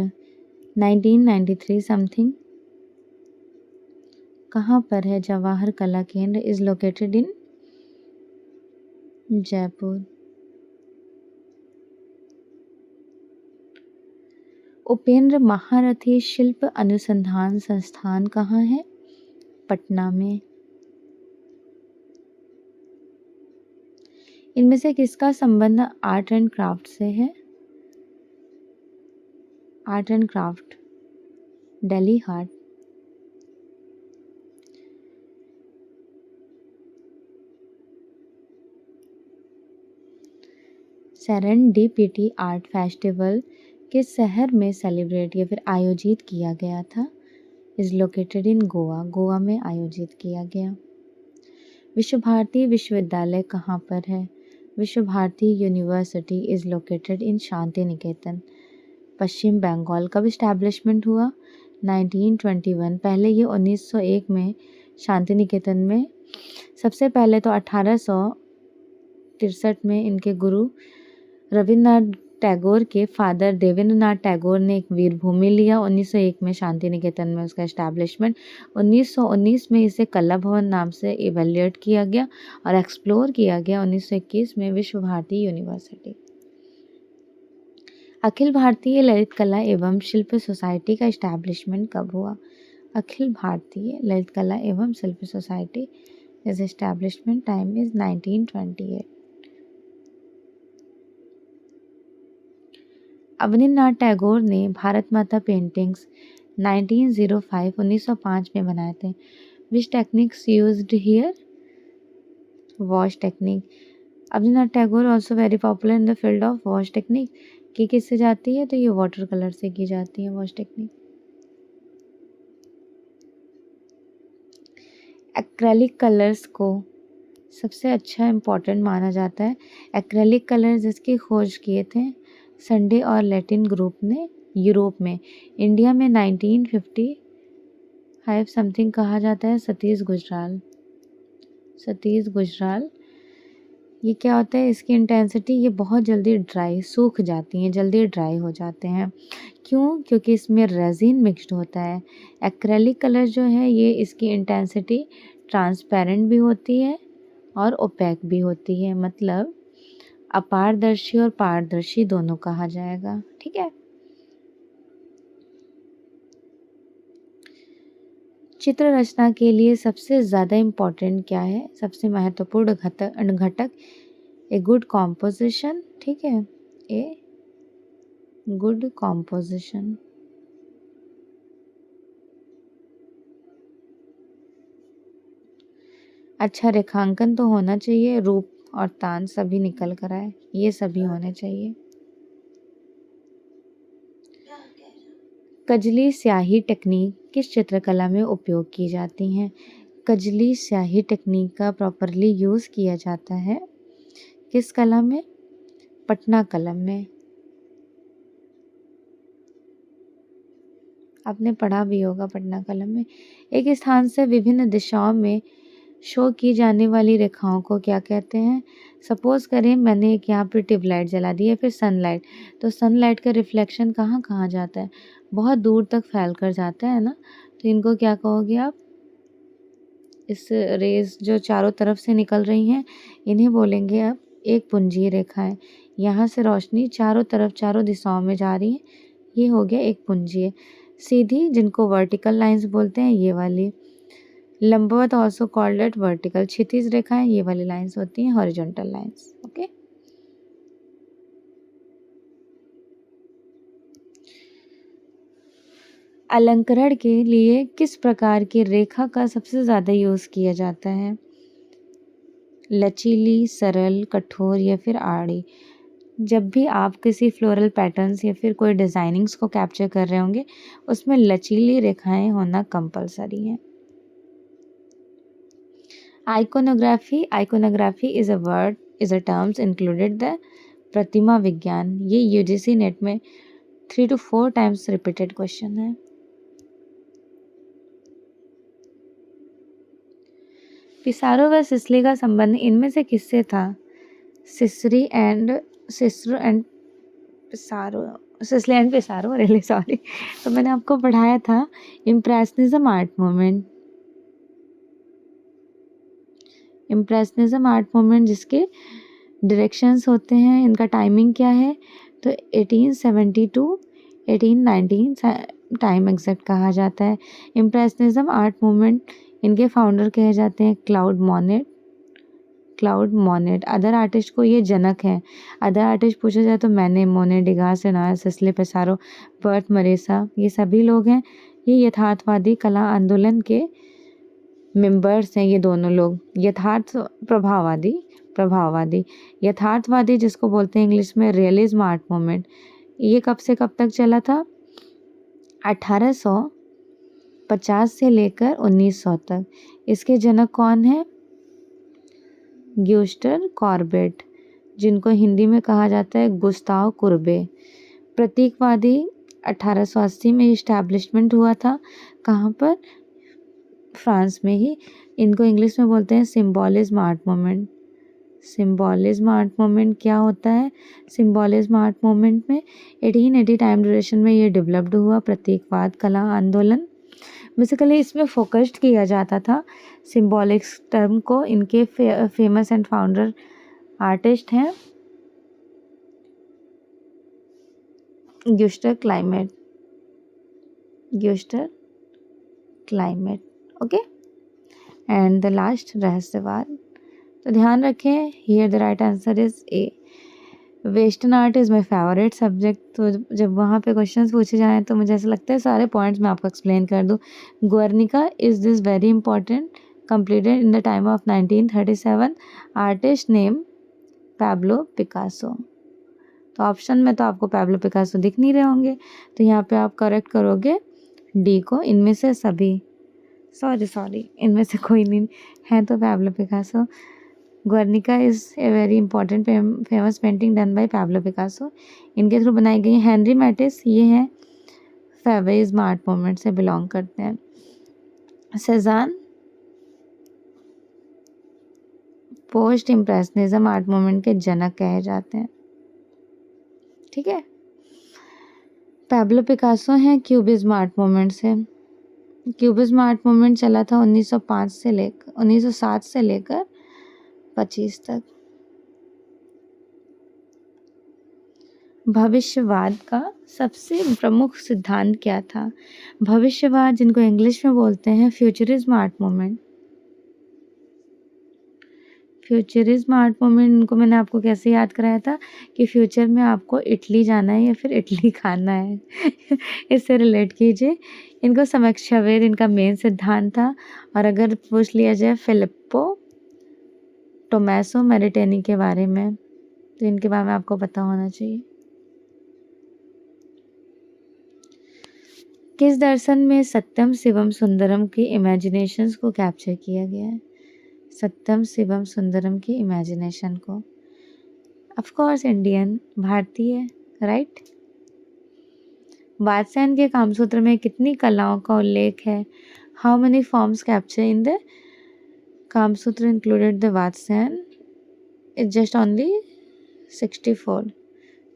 A: 1993 समथिंग कहाँ पर है? जवाहर कला केंद्र इज लोकेटेड इन जयपुर। उपेंद्र महारथी शिल्प अनुसंधान संस्थान कहाँ है? पटना में। इनमें से किसका संबंध आर्ट एंड क्राफ्ट से है? Art and craft Delhi Haat. Serendipity art festival किस शहर में सेलिब्रेट या फिर आयोजित किया गया था? इज लोकेटेड इन गोवा। गोवा में आयोजित किया गया। विश्व भारती विश्वविद्यालय कहाँ पर है? Vishwa Bharati university is located in Shanti Niketan, Paschim Bengal. कब इस्टेब्लिशमेंट हुआ? 1921। पहले ये 1901 में शांति निकेतन में। सबसे पहले तो 1863 में इनके गुरु रविन्द्रनाथ टैगोर के फादर देवेंद्रनाथ टैगोर ने एक वीरभूमि लिया। 1901 में शांति निकेतन में उसका एस्टैब्लिशमेंट। 1919 में इसे कला भवन नाम से इवेल्युएट किया गया और एक्सप्लोर किया गया। 1921 में विश्व भारती यूनिवर्सिटी। अखिल भारतीय ललित कला एवं शिल्प सोसाइटी का एस्टैब्लिशमेंट कब हुआ? अखिल भारतीय ललित कला एवं Shilp society is establishment time is 1928। Abanindranath Tagore ने भारत माता पेंटिंग्स 1905 में बनाए थे। Which techniques used here? Wash technique. Abanindranath Tagore also very popular in the field of wash technique. कि किससे जाती है? तो ये वाटर कलर से की जाती है वॉश टेक्निक। एक्रेलिक कलर्स को सबसे अच्छा इम्पॉर्टेंट माना जाता है। एक्रेलिक कलर जिसकी खोज किए थे संडे और लैटिन ग्रुप ने यूरोप में। इंडिया में 1955 समथिंग कहा जाता है सतीश गुजराल। सतीश गुजराल। ये क्या होता है? इसकी इंटेंसिटी ये बहुत जल्दी ड्राई सूख जाती हैं, जल्दी ड्राई हो जाते हैं। क्यों? क्योंकि इसमें रेजिन मिक्स्ड होता है। एक्रेलिक कलर जो है ये इसकी इंटेंसिटी ट्रांसपेरेंट भी होती है और ओपेक भी होती है, मतलब अपारदर्शी और पारदर्शी दोनों कहा जाएगा। ठीक है। चित्र रचना के लिए सबसे ज़्यादा इम्पॉर्टेंट क्या है? सबसे महत्वपूर्ण घटक ए गुड कॉम्पोजिशन। ठीक है, ए गुड कॉम्पोजिशन। अच्छा रेखांकन तो होना चाहिए, रूप और तान सभी निकल कर आए, ये सभी होने चाहिए। कजली स्याही टेक्निक किस चित्रकला में उपयोग की जाती हैं? कजली स्याही टेक्निक का प्रॉपरली यूज़ किया जाता है किस कला में? पटना कलम में। आपने पढ़ा भी होगा पटना कलम में। एक स्थान से विभिन्न दिशाओं में शो की जाने वाली रेखाओं को क्या कहते हैं? सपोज करें मैंने एक यहाँ पे ट्यूबलाइट जला दी है, फिर सनलाइट, तो सनलाइट का रिफ्लेक्शन कहाँ कहाँ जाता है? बहुत दूर तक फैल कर जाता है ना, तो इनको क्या कहोगे आप? इस रेज जो चारों तरफ से निकल रही हैं इन्हें बोलेंगे आप एक पुंजीय रेखाएं। यहाँ से रोशनी चारों तरफ चारों दिशाओं में जा रही है, ये हो गया एक पुंजीय। सीधी जिनको वर्टिकल लाइंस बोलते हैं ये वाली। लंबवत ऑल्सो कॉल्ड एट वर्टिकल। क्षितिज रेखाएं ये वाली लाइंस होती हैं हॉरिजॉन्टल लाइंस। ओके। अलंकरण के लिए किस प्रकार की रेखा का सबसे ज़्यादा यूज़ किया जाता है? लचीली, सरल, कठोर या फिर आड़ी। जब भी आप किसी फ्लोरल पैटर्न्स या फिर कोई डिज़ाइनिंग्स को कैप्चर कर रहे होंगे उसमें लचीली रेखाएं होना कंपलसरी है। Iconography is a terms included the प्रतिमा विज्ञान। ये यूजीसी नेट में 3 to 4 टाइम्स रिपीटेड क्वेश्चन है। पिसारो व सिसली का संबंध इनमें से किससे था? सिसरी एंड पिसारो रियली सॉरी। तो मैंने आपको पढ़ाया था इम्प्रेशनिज्म आर्ट मूवमेंट जिसके डायरेक्शंस होते हैं, इनका टाइमिंग क्या है? तो 1870 to 1819 टाइम एग्जैक्ट कहा जाता है। इम्प्रेशनिज्म आर्ट मूवमेंट इनके फाउंडर कहे जाते हैं क्लाउड मोनेट। अदर आर्टिस्ट को ये जनक हैं। अदर आर्टिस्ट पूछा जाए तो मैंने, मोने, डिगास, रेनॉयर, सिसले, पिसारो, बर्ट मरेसा, ये सभी लोग हैं। ये यथार्थवादी कला आंदोलन के मेंबर्स हैं ये दोनों लोग। यथार्थवादी जिसको बोलते हैं इंग्लिश में रियलिज्म आर्ट मूवमेंट, ये कब से कब तक चला था? 1850 से लेकर 1900 तक। इसके जनक कौन है? ग्यूस्टर कॉर्बेट, जिनको हिंदी में कहा जाता है गुस्ताव कुर्बे। प्रतीकवादी 1880 में इस्टेब्लिशमेंट हुआ था। कहाँ पर? फ्रांस में ही। इनको इंग्लिश में बोलते हैं symbolism art moment. Symbolism art moment क्या होता है? सिम्बोलिज्म आर्ट मोमेंट में 1880 टाइम ड्यूरेशन में ये डेवलप्ड हुआ प्रतीकवाद कला आंदोलन। बेसिकली इसमें फोकस्ड किया जाता था सिम्बॉलिक टर्म को। इनके फेमस एंड फाउंडर आर्टिस्ट हैं Gustav Klimt. Okay, and the last रहस्यवाद। तो ध्यान रखें, here the right answer is A. Western art is my favourite subject. तो जब वहाँ पे क्वेश्चंस पूछे जाएँ तो मुझे ऐसा लगता है सारे पॉइंट्स मैं आपको एक्सप्लेन कर दूँ। Guernica is this very important, completed in the time of 1937। Artist name Pablo Picasso. तो ऑप्शन में तो आपको पैब्लो पिकासो दिख नहीं रहे होंगे, तो यहाँ पे आप करेक्ट करोगे डी को, इनमें से सभी। सॉरी, इनमें से कोई नहीं है तो Pablo Picasso. Guernica is a very important famous painting done by Pablo Picasso. इनके थ्रू बनाई गई। हेनरी मैटिस, ये हैं फेवेइज्म आर्ट मूवमेंट से बिलोंग करते हैं। Cezanne post impressionism art movement के जनक कहे जाते हैं। ठीक है, पैब्लो पिकासो हैं क्यूबिज्म आर्ट मूवमेंट से। क्यूबिज्म आर्ट मूवमेंट चला था 1907 से लेकर 25 तक। भविष्यवाद का सबसे प्रमुख सिद्धांत क्या था? भविष्यवाद, जिनको इंग्लिश में बोलते हैं futurism art movement. Futurism art movement, इनको मैंने आपको कैसे याद कराया था कि फ्यूचर में आपको इटली जाना है या फिर इटली खाना है इससे रिलेट कीजिए। इनको समीक्षावेद इनका मेन सिद्धांत था। और अगर पूछ लिया जाए फिलिप्पो टोमैसो मैरिटेनी के बारे में, तो इनके बारे में आपको पता होना चाहिए। किस दर्शन में सत्यम शिवम सुंदरम की इमेजिनेशंस को कैप्चर किया गया है? सत्यम शिवम सुंदरम की इमेजिनेशन को, ऑफ कोर्स इंडियन, भारतीय, राइट। वात्स्यायन के कामसूत्र में कितनी कलाओं का उल्लेख है? How many forms capture in the Kamasutra included the Vatsyayana? It's just only 64।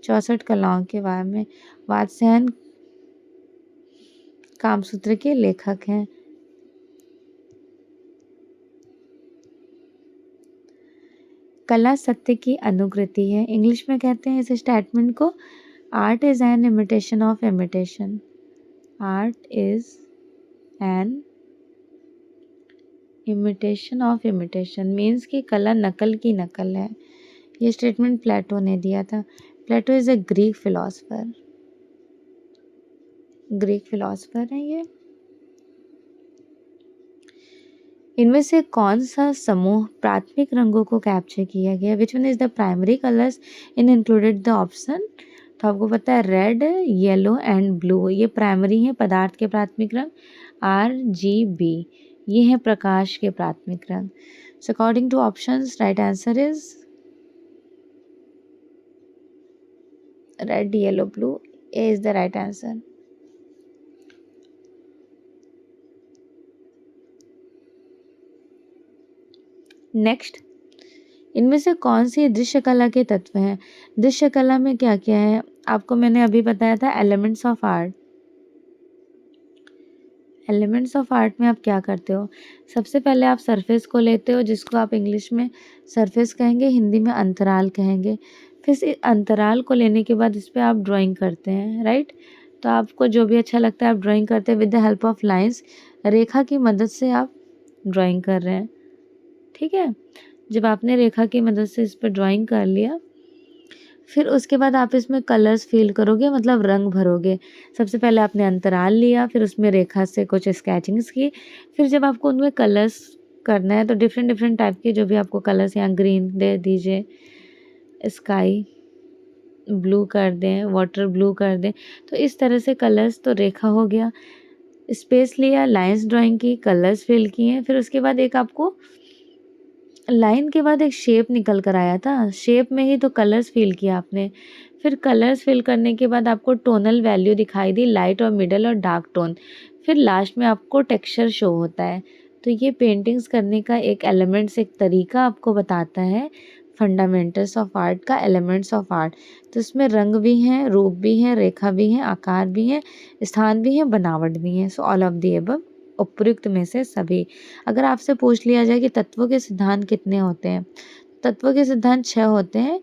A: 64 कलाओं के बारे में वात्स्यायन कामसूत्र के लेखक हैं। कला सत्य की अनुकृति है। इंग्लिश में कहते हैं इस स्टेटमेंट को, art is an imitation of imitation. Art is an imitation of imitation means कि कला नकल की नकल है। ये स्टेटमेंट प्लेटो ने दिया था। Plato is a Greek philosopher. Greek philosopher है ये। इनमें से कौन सा समूह प्राथमिक रंगों को कैप्चर किया गया? विच one is the primary colours in included the option? तो आपको पता है रेड, येलो एंड ब्लू, ये प्राइमरी हैं पदार्थ के प्राथमिक रंग। RGB, ये हैं प्रकाश के प्राथमिक रंग। So according to options right answer is red, yellow, blue. A is the right answer. Next, इनमें से कौन सी दृश्य कला के तत्व हैं? दृश्य कला में क्या क्या है? आपको मैंने अभी बताया था elements of art. Elements of art में आप क्या करते हो? सबसे पहले आप सरफेस को लेते हो, जिसको आप इंग्लिश में सरफेस कहेंगे, हिंदी में अंतराल कहेंगे। फिर इस अंतराल को लेने के बाद इस पर आप ड्राइंग करते हैं, राइट। तो आपको जो भी अच्छा लगता है आप ड्राइंग करते हैं with the help of lines. रेखा की मदद से आप ड्राइंग कर रहे हैं, ठीक है। जब आपने रेखा की मदद से इस पर ड्राइंग कर लिया, फिर उसके बाद आप इसमें कलर्स फिल करोगे, मतलब रंग भरोगे। सबसे पहले आपने अंतराल लिया, फिर उसमें रेखा से कुछ स्केचिंग्स की। फिर जब आपको उनमें कलर्स करना है तो डिफरेंट डिफरेंट टाइप के जो भी आपको कलर्स, यहाँ ग्रीन दे दीजिए, स्काई ब्लू कर दें, वाटर ब्लू कर दें। तो इस तरह से कलर्स, तो रेखा हो गया। स्पेस लिया, लाइंस ड्राइंग की, कलर्स फिल किए। फिर उसके बाद एक आपको लाइन के बाद एक शेप निकल कर आया था, शेप में ही तो कलर्स फिल किया आपने। फिर कलर्स फिल करने के बाद आपको टोनल वैल्यू दिखाई दी, लाइट और मिडल और डार्क टोन। फिर लास्ट में आपको टेक्सचर शो होता है। तो ये पेंटिंग्स करने का एक एलिमेंट्स, एक तरीका आपको बताता है फंडामेंटल्स ऑफ आर्ट का, एलिमेंट्स ऑफ आर्ट। तो इसमें रंग भी हैं, रूप भी हैं, रेखा भी हैं, आकार भी हैं, स्थान भी हैं, बनावट भी हैं। सो ऑल ऑफ द एबव, उपयुक्त में से सभी। अगर आपसे पूछ लिया जाए कि तत्वों के सिद्धांत कितने होते हैं, तत्वों के सिद्धांत 6 होते हैं।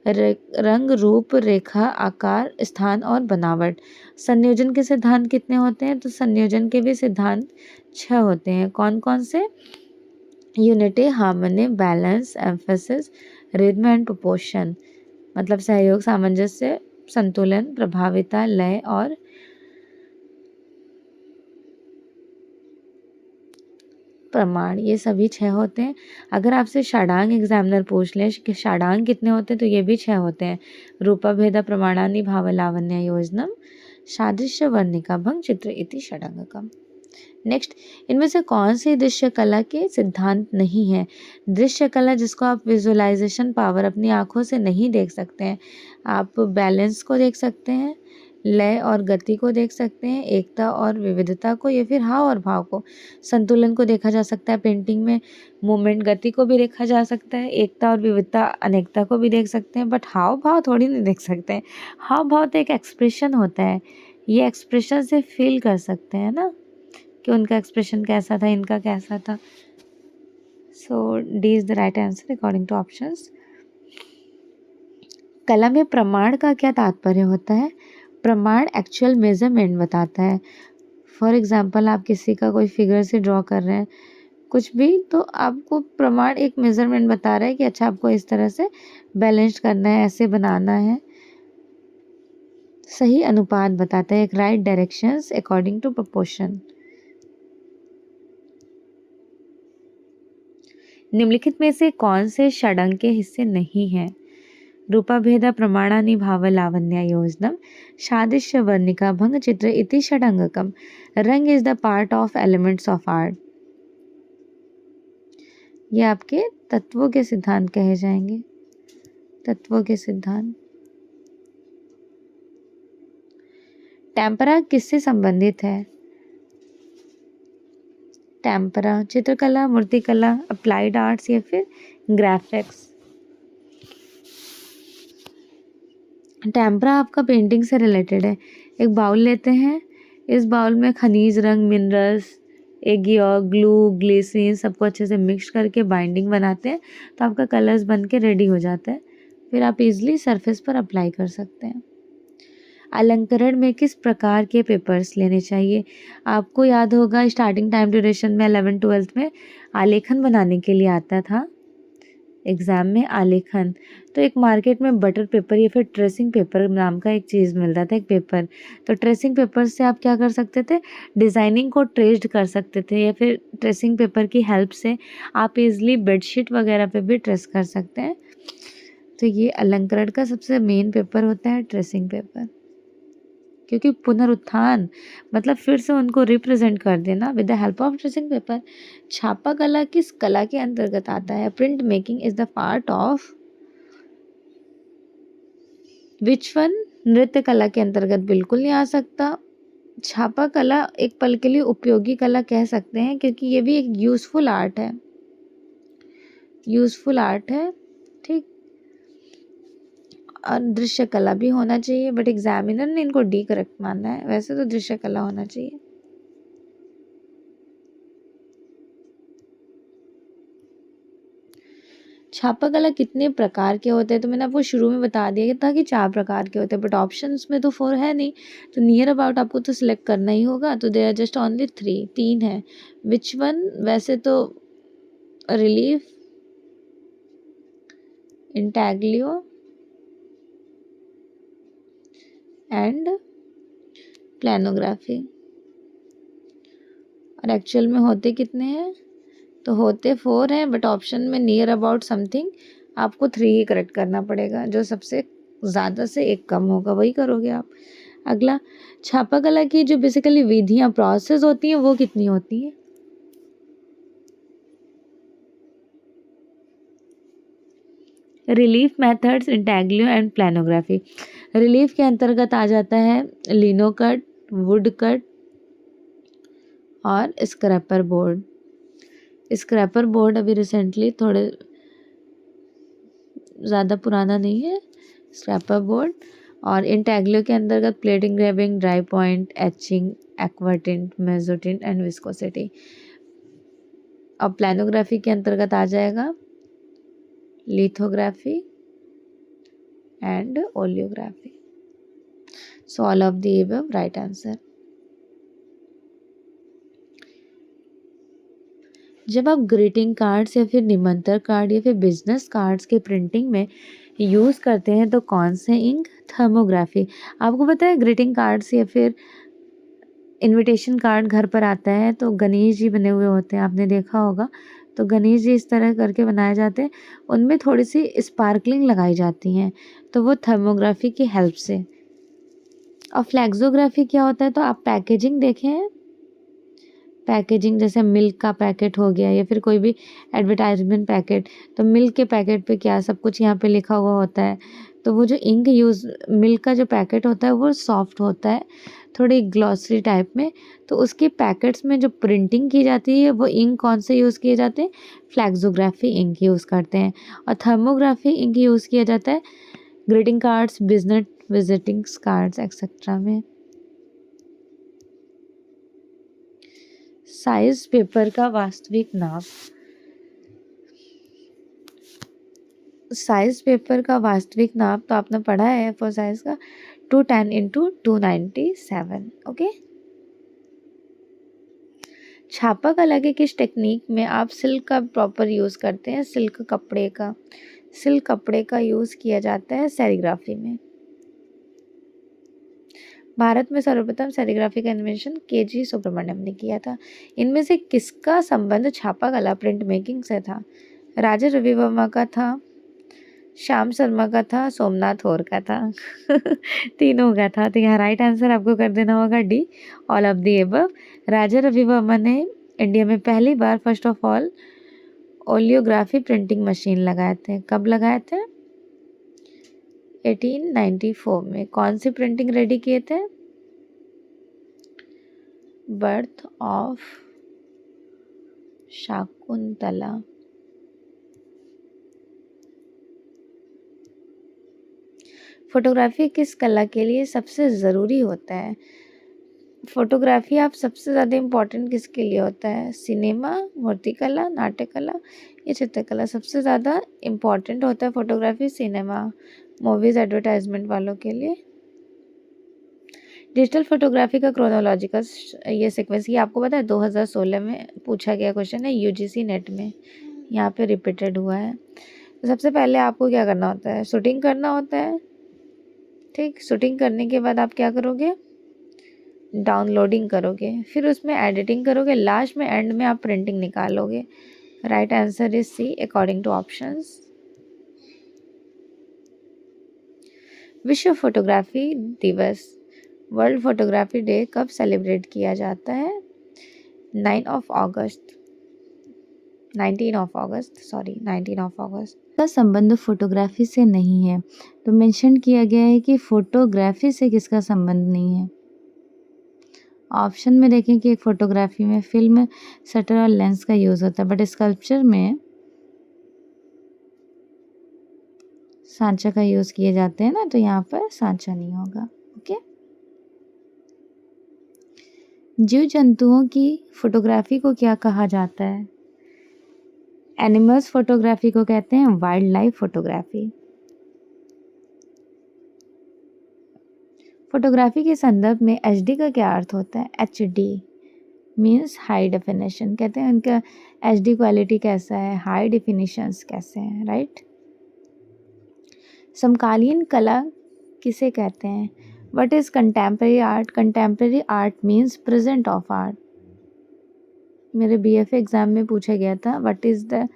A: रंग, रूप, रेखा, आकार, स्थान और बनावट। संयोजन के सिद्धांत कितने होते हैं, तो संयोजन के भी सिद्धांत 6 होते हैं। कौन कौन से? Unity, harmony, balance, emphasis, rhythm and proportion. मतलब सहयोग, सामंजस्य, संतुलन, प्रभाविता, लय और प्रमाण, ये सभी 6 होते हैं। अगर आपसे षडांग एग्जामिनर पूछ ले कि षडांग कितने होते हैं, तो ये भी 6 होते हैं। रूपा भेदा प्रमाणानि भाव लावण्य योजनम, सादृश्य वर्णिका भंग चित्र इति षडांगकम। नेक्स्ट, इनमें से कौन सी दृश्य कला के सिद्धांत नहीं है? दृश्य कला जिसको आप विजुअलाइजेशन पावर अपनी आंखों से नहीं देख सकते हैं। आप बैलेंस को देख सकते हैं, लय और गति को देख सकते हैं, एकता और विविधता को, या फिर हाव और भाव को। संतुलन को देखा जा सकता है पेंटिंग में, मूवमेंट, गति को भी देखा जा सकता है, एकता और विविधता, अनेकता को भी देख सकते हैं, बट हाव भाव थोड़ी नहीं देख सकते हैं। हाव भाव तो एक एक्सप्रेशन होता है, ये एक्सप्रेशन से फील कर सकते हैं ना कि उनका एक्सप्रेशन कैसा था, इनका कैसा था। So D is the right answer according to options. कला में प्रमाण का क्या तात्पर्य होता है? प्रमाण एक्चुअल मेजरमेंट बताता है। फॉर एग्जाम्पल, आप किसी का कोई फिगर से ड्रॉ कर रहे हैं कुछ भी, तो आपको प्रमाण एक मेजरमेंट बता रहा है कि अच्छा आपको इस तरह से बैलेंस करना है, ऐसे बनाना है। सही अनुपात बताता है, एक right directions according to proportion. निम्नलिखित में से कौन से षडंग के हिस्से नहीं हैं? रूपा भेदा प्रमाणानि भाव लावण्य योजनम, सादृश्य वर्णिका भंग चित्र इति षडंगकम। रंग is the part of elements of art. ये आपके तत्वों के सिद्धांत कहे जाएंगे, तत्वों के सिद्धांत। टेम्परा किससे संबंधित है? टेम्परा चित्रकला, मूर्तिकला, अप्लाइड आर्ट्स या फिर ग्राफिक्स। टेम्परा आपका पेंटिंग से रिलेटेड है। एक बाउल लेते हैं, इस बाउल में खनिज, रंग, मिनरल्स, एक ग्लू, ग्लिसरीन सबको अच्छे से मिक्स करके बाइंडिंग बनाते हैं, तो आपका कलर्स बन के रेडी हो जाता है। फिर आप इजीली सरफेस पर अप्लाई कर सकते हैं। अलंकरण में किस प्रकार के पेपर्स लेने चाहिए? आपको याद होगा स्टार्टिंग टाइम ड्यूरेशन में 11th-12th में आलेखन बनाने के लिए आता था एग्ज़ाम में, आलेखन। तो एक मार्केट में बटर पेपर या फिर ट्रेसिंग पेपर नाम का एक चीज़ मिलता था, एक पेपर। तो ट्रेसिंग पेपर से आप क्या कर सकते थे? डिज़ाइनिंग को ट्रेस्ड कर सकते थे, या फिर ट्रेसिंग पेपर की हेल्प से आप इजली बेडशीट वगैरह पे भी ट्रेस कर सकते हैं। तो ये अलंकरण का सबसे मेन पेपर होता है ट्रेसिंग पेपर, क्योंकि पुनरुत्थान मतलब फिर से उनको रिप्रेजेंट कर देना with the help of tracing paper. छापा कला किस कला के अंतर्गत आता है? Print making is the part of which one? नृत्य कला के अंतर्गत बिल्कुल नहीं आ सकता। छापा कला एक पल के लिए उपयोगी कला कह सकते हैं, क्योंकि ये भी एक यूजफुल आर्ट है, यूजफुल आर्ट है, ठीक। और दृश्य कला भी होना चाहिए, बट एग्जामिनर ने इनको डी करेक्ट मानना है, वैसे तो दृश्य कला होना चाहिए। छापा कला कितने प्रकार के होते हैं? तो मैंने आपको शुरू में बता दिया था कि 4 प्रकार के होते हैं, बट ऑप्शंस में तो 4 है नहीं, तो नियर अबाउट आपको तो सिलेक्ट करना ही होगा। तो देयर आर जस्ट ओनली 3 है। Which one? वैसे तो रिलीफ, इंटैग्लियो एंड प्लानोग्राफी। और एक्चुअल में होते कितने हैं? तो होते 4 हैं, बट ऑप्शन में नियर अबाउट समथिंग आपको 3 ही करेक्ट करना पड़ेगा, जो सबसे ज़्यादा से एक कम होगा वही करोगे आप। अगला, छापा कला की जो बेसिकली विधियाँ, प्रोसेस होती हैं, वो कितनी होती हैं? Relief methods, intaglio and planography. Relief के अंतर्गत आ जाता है लिनो कट, वुड कट और स्क्रैपर बोर्ड। स्क्रैपर बोर्ड अभी रिसेंटली थोड़े ज़्यादा पुराना नहीं है स्क्रैपर बोर्ड। और इंटेग्लो के अंतर्गत plate engraving, dry point, etching, aquatint, mezzotint and viscosity. और प्लानोग्राफी के अंतर्गत आ जाएगा lithography and oleography. So all of the above right answer. जब आप ग्रीटिंग कार्ड्स या फिर निमंत्रण कार्ड या फिर बिजनेस कार्ड्स के प्रिंटिंग में यूज़ करते हैं तो कौन से इंक? थर्मोग्राफी। आपको पता है ग्रीटिंग कार्ड्स या फिर इनविटेशन कार्ड घर पर आता है तो गणेश जी बने हुए होते हैं, आपने देखा होगा। तो गणेश जी इस तरह करके बनाए जाते हैं, उनमें थोड़ी सी स्पार्कलिंग लगाई जाती हैं, तो वो थर्मोग्राफी की हेल्प से। और फ्लैक्सोग्राफी क्या होता है? तो आप पैकेजिंग देखे हैं, पैकेजिंग जैसे मिल्क का पैकेट हो गया या फिर कोई भी एडवर्टाइजमेंट पैकेट, तो मिल्क के पैकेट पे क्या सब कुछ यहाँ पे लिखा हुआ होता है। तो वो जो इंक यूज़, मिल्क का जो पैकेट होता है वो सॉफ्ट होता है, थोड़ी ग्लॉसरी टाइप में। तो उसके पैकेट्स में जो प्रिंटिंग की जाती है वो इंक कौन से यूज़ किए जाते हैं? फ्लैक्सोग्राफी इंक यूज़ करते हैं। और थर्मोग्राफी इंक यूज़ किया जाता है greeting cards, business visitings cards etcetera में। साइज पेपर का वास्तविक नाप। साइज पेपर का वास्तविक नाप तो आपने पढ़ा है फॉर साइज का 210 इंटू 297। ओके। छापा कला के किस टेक्निक में आप सिल्क का प्रॉपर यूज़ करते हैं? सिल्क कपड़े का यूज़ किया जाता है सेरीग्राफी में। भारत में सर्वप्रथम सेरीग्राफी का इन्वेंशन के.जी. सुब्रमण्यम ने किया था। इनमें से किसका संबंध छापा कला प्रिंट मेकिंग से था? राजा रवि वर्मा का था, श्याम शर्मा का था, सोमनाथ होर का था। तीनों का था। तो यहाँ राइट आंसर आपको कर देना होगा D, all of the above. Raja Ravi Varma ने इंडिया में पहली बार first of all oleography printing machine लगाए थे। कब लगाए थे? 1894 में। कौन सी प्रिंटिंग रेडी किए थे? Birth of Shakuntala. फोटोग्राफी किस कला के लिए सबसे ज़रूरी होता है? फोटोग्राफी आप सबसे ज़्यादा इम्पोर्टेंट किसके लिए होता है? सिनेमा, मूर्तिकला, नाट्यकला या चित्रकला? सबसे ज़्यादा इम्पोर्टेंट होता है फोटोग्राफी सिनेमा, मूवीज़, एडवर्टाइजमेंट वालों के लिए। डिजिटल फोटोग्राफी का क्रोनोलॉजिकल ये सीक्वेंस, ये आपको पता है 2016 में पूछा गया क्वेश्चन है यूजीसी नेट में, यहाँ पे रिपीटेड हुआ है। तो सबसे पहले आपको क्या करना होता है? शूटिंग करना होता है। ठीक, शूटिंग करने के बाद आप क्या करोगे? डाउनलोडिंग करोगे, फिर उसमें एडिटिंग करोगे, लास्ट में एंड में आप प्रिंटिंग निकालोगे। Right answer is C according to options. विश्व फोटोग्राफी दिवस, वर्ल्ड फोटोग्राफी डे कब सेलिब्रेट किया जाता है? 19 ऑफ अगस्त का संबंध फोटोग्राफी से नहीं है। तो मेंशन किया गया है कि फोटोग्राफी से किसका संबंध नहीं है। ऑप्शन में देखें कि एक फोटोग्राफी में फिल्म, शटर और लेंस का यूज़ होता है, बट स्कल्पचर में सांचा का यूज़ किए जाते हैं ना, तो यहाँ पर सांचा नहीं होगा। ओके। जीव जंतुओं की फोटोग्राफी को क्या कहा जाता है? एनिमल्स फोटोग्राफी को कहते हैं वाइल्ड लाइफ फोटोग्राफी। फोटोग्राफी के संदर्भ में एचडी का क्या अर्थ होता है? HD means high definition. कहते हैं उनका एचडी क्वालिटी कैसा है, हाई डेफिनेशंस कैसे हैं। राइट। समकालीन कला किसे कहते हैं? What is contemporary art? Contemporary art means present of art. मेरे बीएफए एग्ज़ाम में पूछा गया था what is the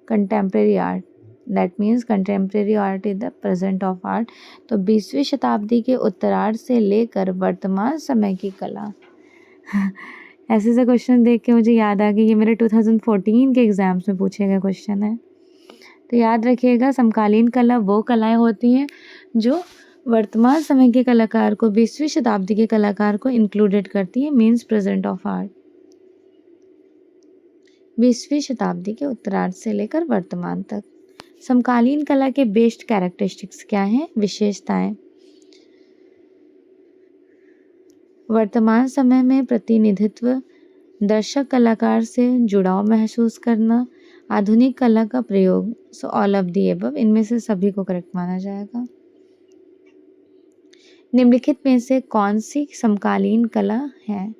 A: contemporary art, that means contemporary art is the present of art. तो 20वीं शताब्दी के उत्तरार्ध से लेकर वर्तमान समय की कला। ऐसे से क्वेश्चन देख के मुझे याद आ गया, ये मेरे 2014 के एग्ज़ाम्स में पूछे गए क्वेश्चन है। तो याद रखिएगा, समकालीन कला वो कलाएं होती हैं जो वर्तमान समय के कलाकार को, 20वीं शताब्दी के कलाकार को इंक्लूडेड करती हैं, मीन्स प्रेजेंट ऑफ आर्ट। 20वीं शताब्दी के उत्तरार्ध से लेकर वर्तमान तक। समकालीन कला के बेस्ट कैरेक्टरिस्टिक्स क्या हैं? विशेषताएं: वर्तमान समय में प्रतिनिधित्व, दर्शक कलाकार से जुड़ाव महसूस करना, आधुनिक कला का प्रयोग। सो ऑल ऑफ दी अबव, इनमें से सभी को करेक्ट माना जाएगा। निम्नलिखित में से कौन सी समकालीन कला है?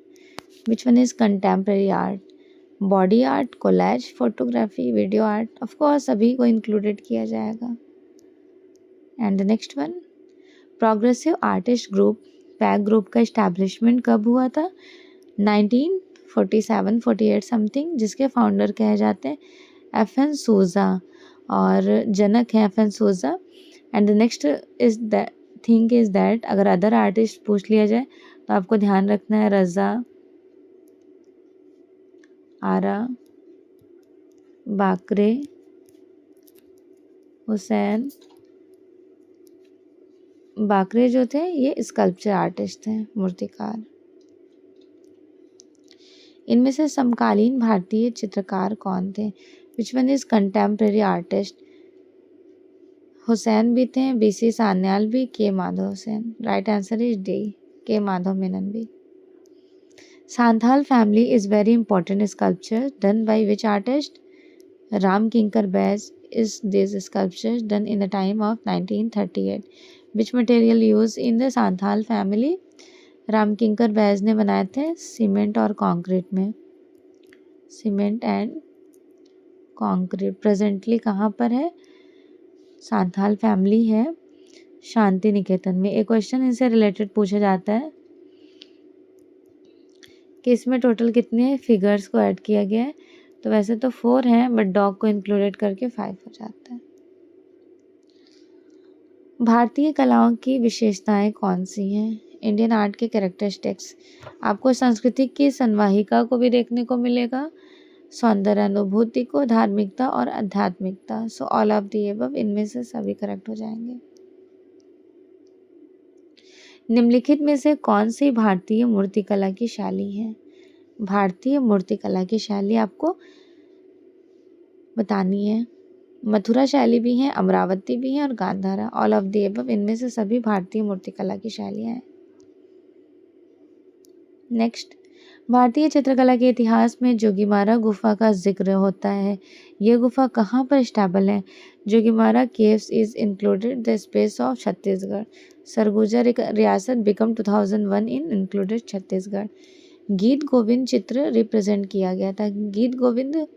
A: Which one is contemporary art? Body art, collage, photography, video art. Of course सभी को इंक्लूडेड किया जाएगा। And the next one, progressive artist group PAG group का इस्टेब्लिशमेंट कब हुआ था? 1947-48 समथिंग, जिसके फाउंडर कहे जाते हैं FN सूजा और जनक हैं FN सूजा। And the next is that thing is that अगर अदर आर्टिस्ट पूछ लिया जाए तो आपको ध्यान रखना है रज़ा, आरा, बाकरे, हुसैन। बाकरे जो थे ये स्कल्पचर आर्टिस्ट थे, मूर्तिकार। इनमें से समकालीन भारतीय चित्रकार कौन थे? Which one is contemporary artist? Husain भी थे, BC सान्याल भी, K Madhav Husain. Right answer is D, K Madhav Menon भी। Santhal family is very important sculpture done by which artist? Ram Kinkar Baij is these sculptures done in the time of 1938. Which material used in the Santhal family? Ram Kinkar Baij ने बनाए थे cement और concrete में, cement and concrete. Presently कहाँ पर है? Santhal family है शांति निकेतन में। एक क्वेश्चन इनसे रिलेटेड पूछा जाता है कि इसमें टोटल कितने फिगर्स को ऐड किया गया है? तो वैसे तो 4 हैं बट डॉग को इंक्लूडेड करके 5 हो जाता है। भारतीय कलाओं की विशेषताएं कौन सी हैं? इंडियन आर्ट के कैरेक्टरिस्टिक्स। आपको संस्कृति की संवाहिका को भी देखने को मिलेगा, सौंदर्य अनुभूति को, धार्मिकता और आध्यात्मिकता। सो ऑल ऑफ दी अबव, इनमें से सभी करेक्ट हो जाएंगे। निम्नलिखित में से कौन सी भारतीय मूर्तिकला की शैली है? भारतीय मूर्तिकला की शैली आपको बतानी है। मथुरा शैली भी है, अमरावती भी है और Gandhara. All of the above, इनमें से सभी भारतीय मूर्तिकला की शैलियाँ हैं। नेक्स्ट, भारतीय चित्रकला के इतिहास में जोगीमारा गुफा का जिक्र होता है। यह गुफा कहाँ पर स्टेबल है? Jogimara caves is included the space of Chhattisgarh. Surguja रियासत बिकम 2001 इन इंक्लूडेड छत्तीसगढ़। गीत गोविंद चित्र रिप्रेजेंट किया गया था। गीत गोविंद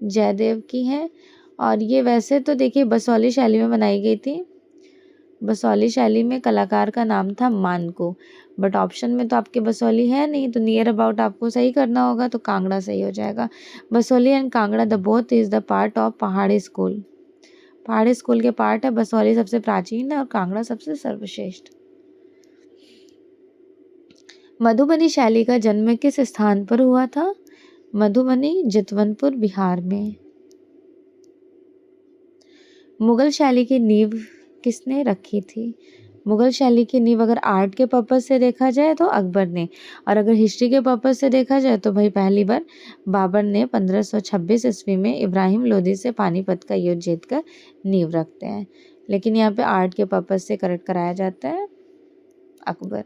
A: जयदेव की है और ये वैसे तो देखिए बसौली शैली में बनाई गई थी। बसौली शैली में कलाकार का नाम था मानको, बट ऑप्शन में तो आपके बसौली है नहीं, तो नियर अबाउट आपको सही करना होगा, तो कांगड़ा सही हो जाएगा। Basohli and Kangra the both is the part of पहाड़ी स्कूल। पहाड़ी स्कूल के पार्ट है। बसौली सबसे प्राचीन है और कांगड़ा सबसे सर्वश्रेष्ठ। मधुबनी शैली का जन्म किस स्थान पर हुआ था? मधुबनी जितवनपुर बिहार में। मुगल शैली की नींव किसने रखी थी? मुगल शैली की नींव अगर आर्ट के पर्पज से देखा जाए तो अकबर ने, और अगर हिस्ट्री के पर्पज से देखा जाए तो भाई पहली बार बाबर ने 1526 ईस्वी में इब्राहिम लोदी से पानीपत का युद्ध जीतकर नींव रखते हैं, लेकिन यहाँ पे आर्ट के पर्पज से करेक्ट कराया जाता है अकबर।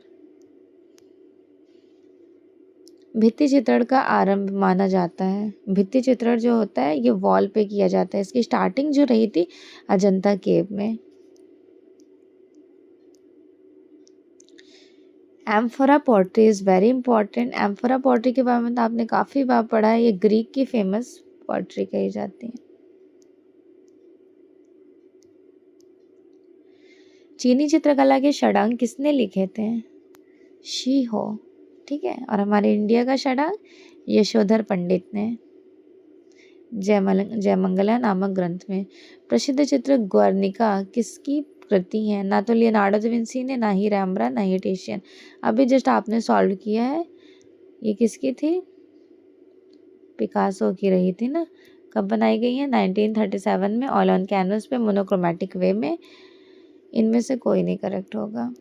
A: भित्ति चित्रण का आरंभ माना जाता है। भित्ति चित्रण जो होता है ये वॉल पे किया जाता है। इसकी स्टार्टिंग जो रही थी अजंता केव में। Amphora pottery is very important. Amphora pottery के बारे में तो आपने काफी बार पढ़ा है। ये ग्रीक की फेमस पोट्री कही जाती है। चीनी चित्रकला के षडांग किसने लिखे थे? शी हो, ठीक है। और हमारे इंडिया का षडांग यशोधर पंडित ने जयमंगला नामक ग्रंथ में। प्रसिद्ध चित्र ग्वर्निका किसकी कृति है? ना तो लियोनार्डो दा विंसी ने, ना ही रैम्ब्रा, ना ही टिशियन। अभी जस्ट आपने सॉल्व किया है। ये किसकी थी? पिकासो की रही थी ना। कब बनाई गई है? 1937 में, ऑल ऑन कैनवस पे, मोनोक्रोमेटिक वे में। इनमें से कोई नहीं करेक्ट होगा।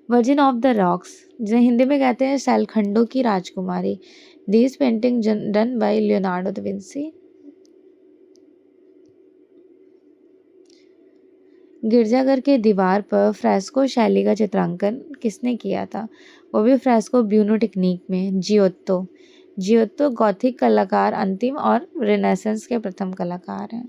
A: वर्जिन ऑफ द रॉक्स, जिसे हिंदी में कहते हैं सैलखंडों की राजकुमारी, this painting done bye Leonardo da Vinci. गिरजाघर के दीवार पर फ्रेस्को शैली का चित्रांकन किसने किया था? वो भी फ्रेस्को ब्यूनो टेक्निक में, जियोत्तो। जियोत्तो गॉथिक कलाकार अंतिम और रेनेसेंस के प्रथम कलाकार हैं।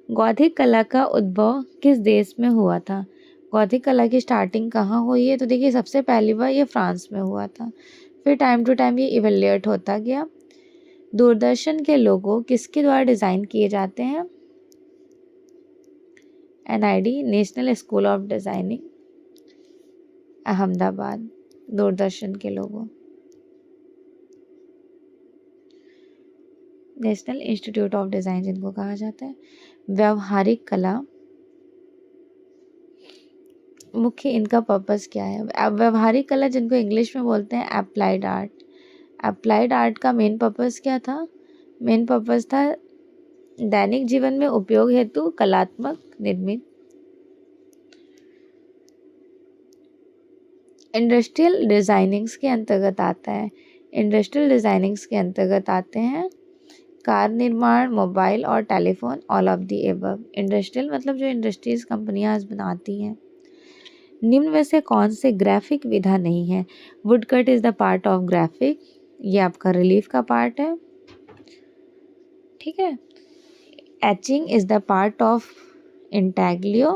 A: गॉथिक कला का उद्भव किस देश में हुआ था? गॉथिक कला की स्टार्टिंग कहाँ हुई है? तो देखिए सबसे पहली बार ये फ्रांस में हुआ था, फिर टाइम टू टाइम ये इवेल्युएट होता गया। दूरदर्शन के लोगो किसके द्वारा डिज़ाइन किए जाते हैं? NID, national school of designing, Ahmedabad, Doordarshan के लोगो। नेशनल इंस्टीट्यूट ऑफ डिज़ाइन जिनको कहा जाता है। व्यवहारिक कला मुख्य इनका पर्पस क्या है? अब व्यवहारिक कला जिनको इंग्लिश में बोलते हैं अप्लाइड आर्ट। अप्लाइड आर्ट का मेन पर्पस क्या था? मेन पर्पस था दैनिक जीवन में उपयोग हेतु कलात्मक निर्मित। इंडस्ट्रियल डिजाइनिंग्स के अंतर्गत आता है। इंडस्ट्रियल डिजाइनिंग्स के अंतर्गत आते हैं कार निर्माण, मोबाइल और telephone, all of the above. Industrial मतलब जो इंडस्ट्रीज कंपनियां आज बनाती हैं। निम्न में से कौन से ग्राफिक विधा नहीं है? Would cut is the part of graphic, ये आपका रिलीफ का पार्ट है, ठीक है। Etching is the part of intaglio,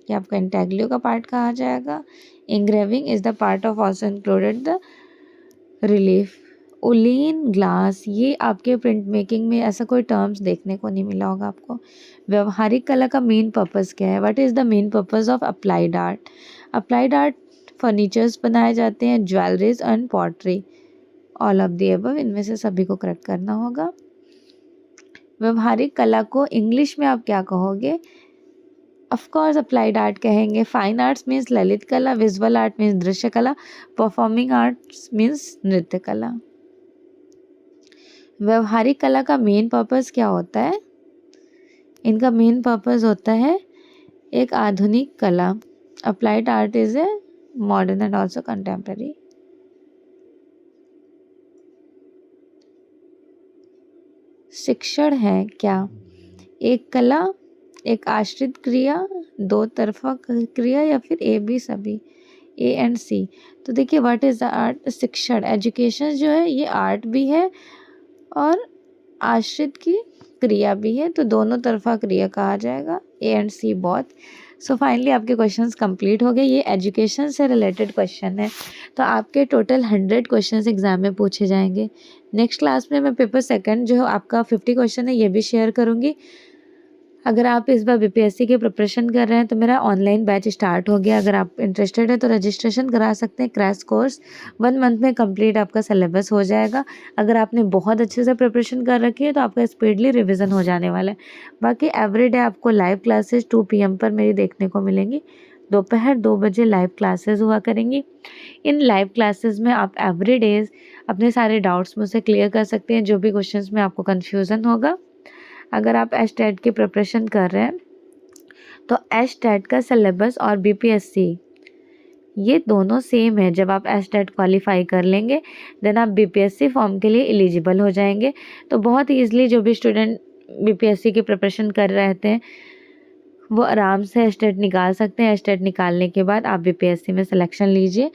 A: ये आपका इंटैग्लियो का पार्ट कहा जाएगा। Engraving is the part of also included the relief. Olin glass, ये आपके प्रिंट मेकिंग में ऐसा कोई टर्म्स देखने को नहीं मिला होगा आपको। व्यवहारिक कला का मेन पर्पस क्या है? What is the main purpose of applied art? Applied art furnitures बनाए जाते हैं, jewelleries and pottery, all of the above, इनमें से सभी को करेक्ट करना होगा। व्यवहारिक कला को इंग्लिश में आप क्या कहोगे? ऑफ कोर्स अप्लाइड आर्ट कहेंगे। फाइन आर्ट्स मीन्स ललित कला, विजुअल आर्ट मीन्स दृश्य कला, परफॉर्मिंग आर्ट्स मीन्स नृत्य कला। व्यवहारिक कला का मेन पर्पस क्या होता है? इनका मेन पर्पस होता है एक आधुनिक कला। Applied art is a modern and also contemporary. शिक्षण है क्या? एक कला, एक आश्रित क्रिया, दो तरफा क्रिया, या फिर ए बी सभी, A एंड C। तो देखिए व्हाट इज द आर्ट? शिक्षण, एजुकेशन जो है ये आर्ट भी है और आश्रित की क्रिया भी है, तो दोनों तरफा क्रिया कहा जाएगा, A and C both. So finally आपके क्वेश्चंस कंप्लीट हो गए। ये एजुकेशन से रिलेटेड क्वेश्चन है, तो आपके टोटल 100 क्वेश्चंस एग्जाम में पूछे जाएंगे। नेक्स्ट क्लास में मैं पेपर सेकंड जो आपका 50 क्वेश्चन है ये भी शेयर करूँगी। अगर आप इस बार BPSC की प्रिपरेशन कर रहे हैं तो मेरा ऑनलाइन बैच स्टार्ट हो गया। अगर आप इंटरेस्टेड है तो रजिस्ट्रेशन करा सकते हैं। क्रैश कोर्स 1 मंथ में कंप्लीट आपका सिलेबस हो जाएगा। अगर आपने बहुत अच्छे से प्रिपरेशन कर रखी है तो आपका स्पीडली रिवीजन हो जाने वाला है। बाकी एवरीडे आपको लाइव क्लासेस 2 PM पर मेरी देखने को मिलेंगी। दोपहर 2 बजे लाइव क्लासेस हुआ करेंगी। इन लाइव क्लासेस में आप एवरीडेज अपने सारे डाउट्स मुझसे क्लियर कर सकते हैं, जो भी क्वेश्चंस में आपको कन्फ्यूज़न होगा। अगर आप एचटेट की प्रिपरेशन कर रहे हैं तो एचटेट का सिलेबस और BPSC ये दोनों सेम है। जब आप एचटेट क्वालिफाई कर लेंगे देन आप BPSC फॉर्म के लिए एलिजिबल हो जाएंगे। तो बहुत ईजिली जो भी स्टूडेंट BPSC की प्रिपरेशन कर रहे थे वो आराम से एचटेट निकाल सकते हैं। एचटेट निकालने के बाद आप BPSC में सिलेक्शन लीजिए।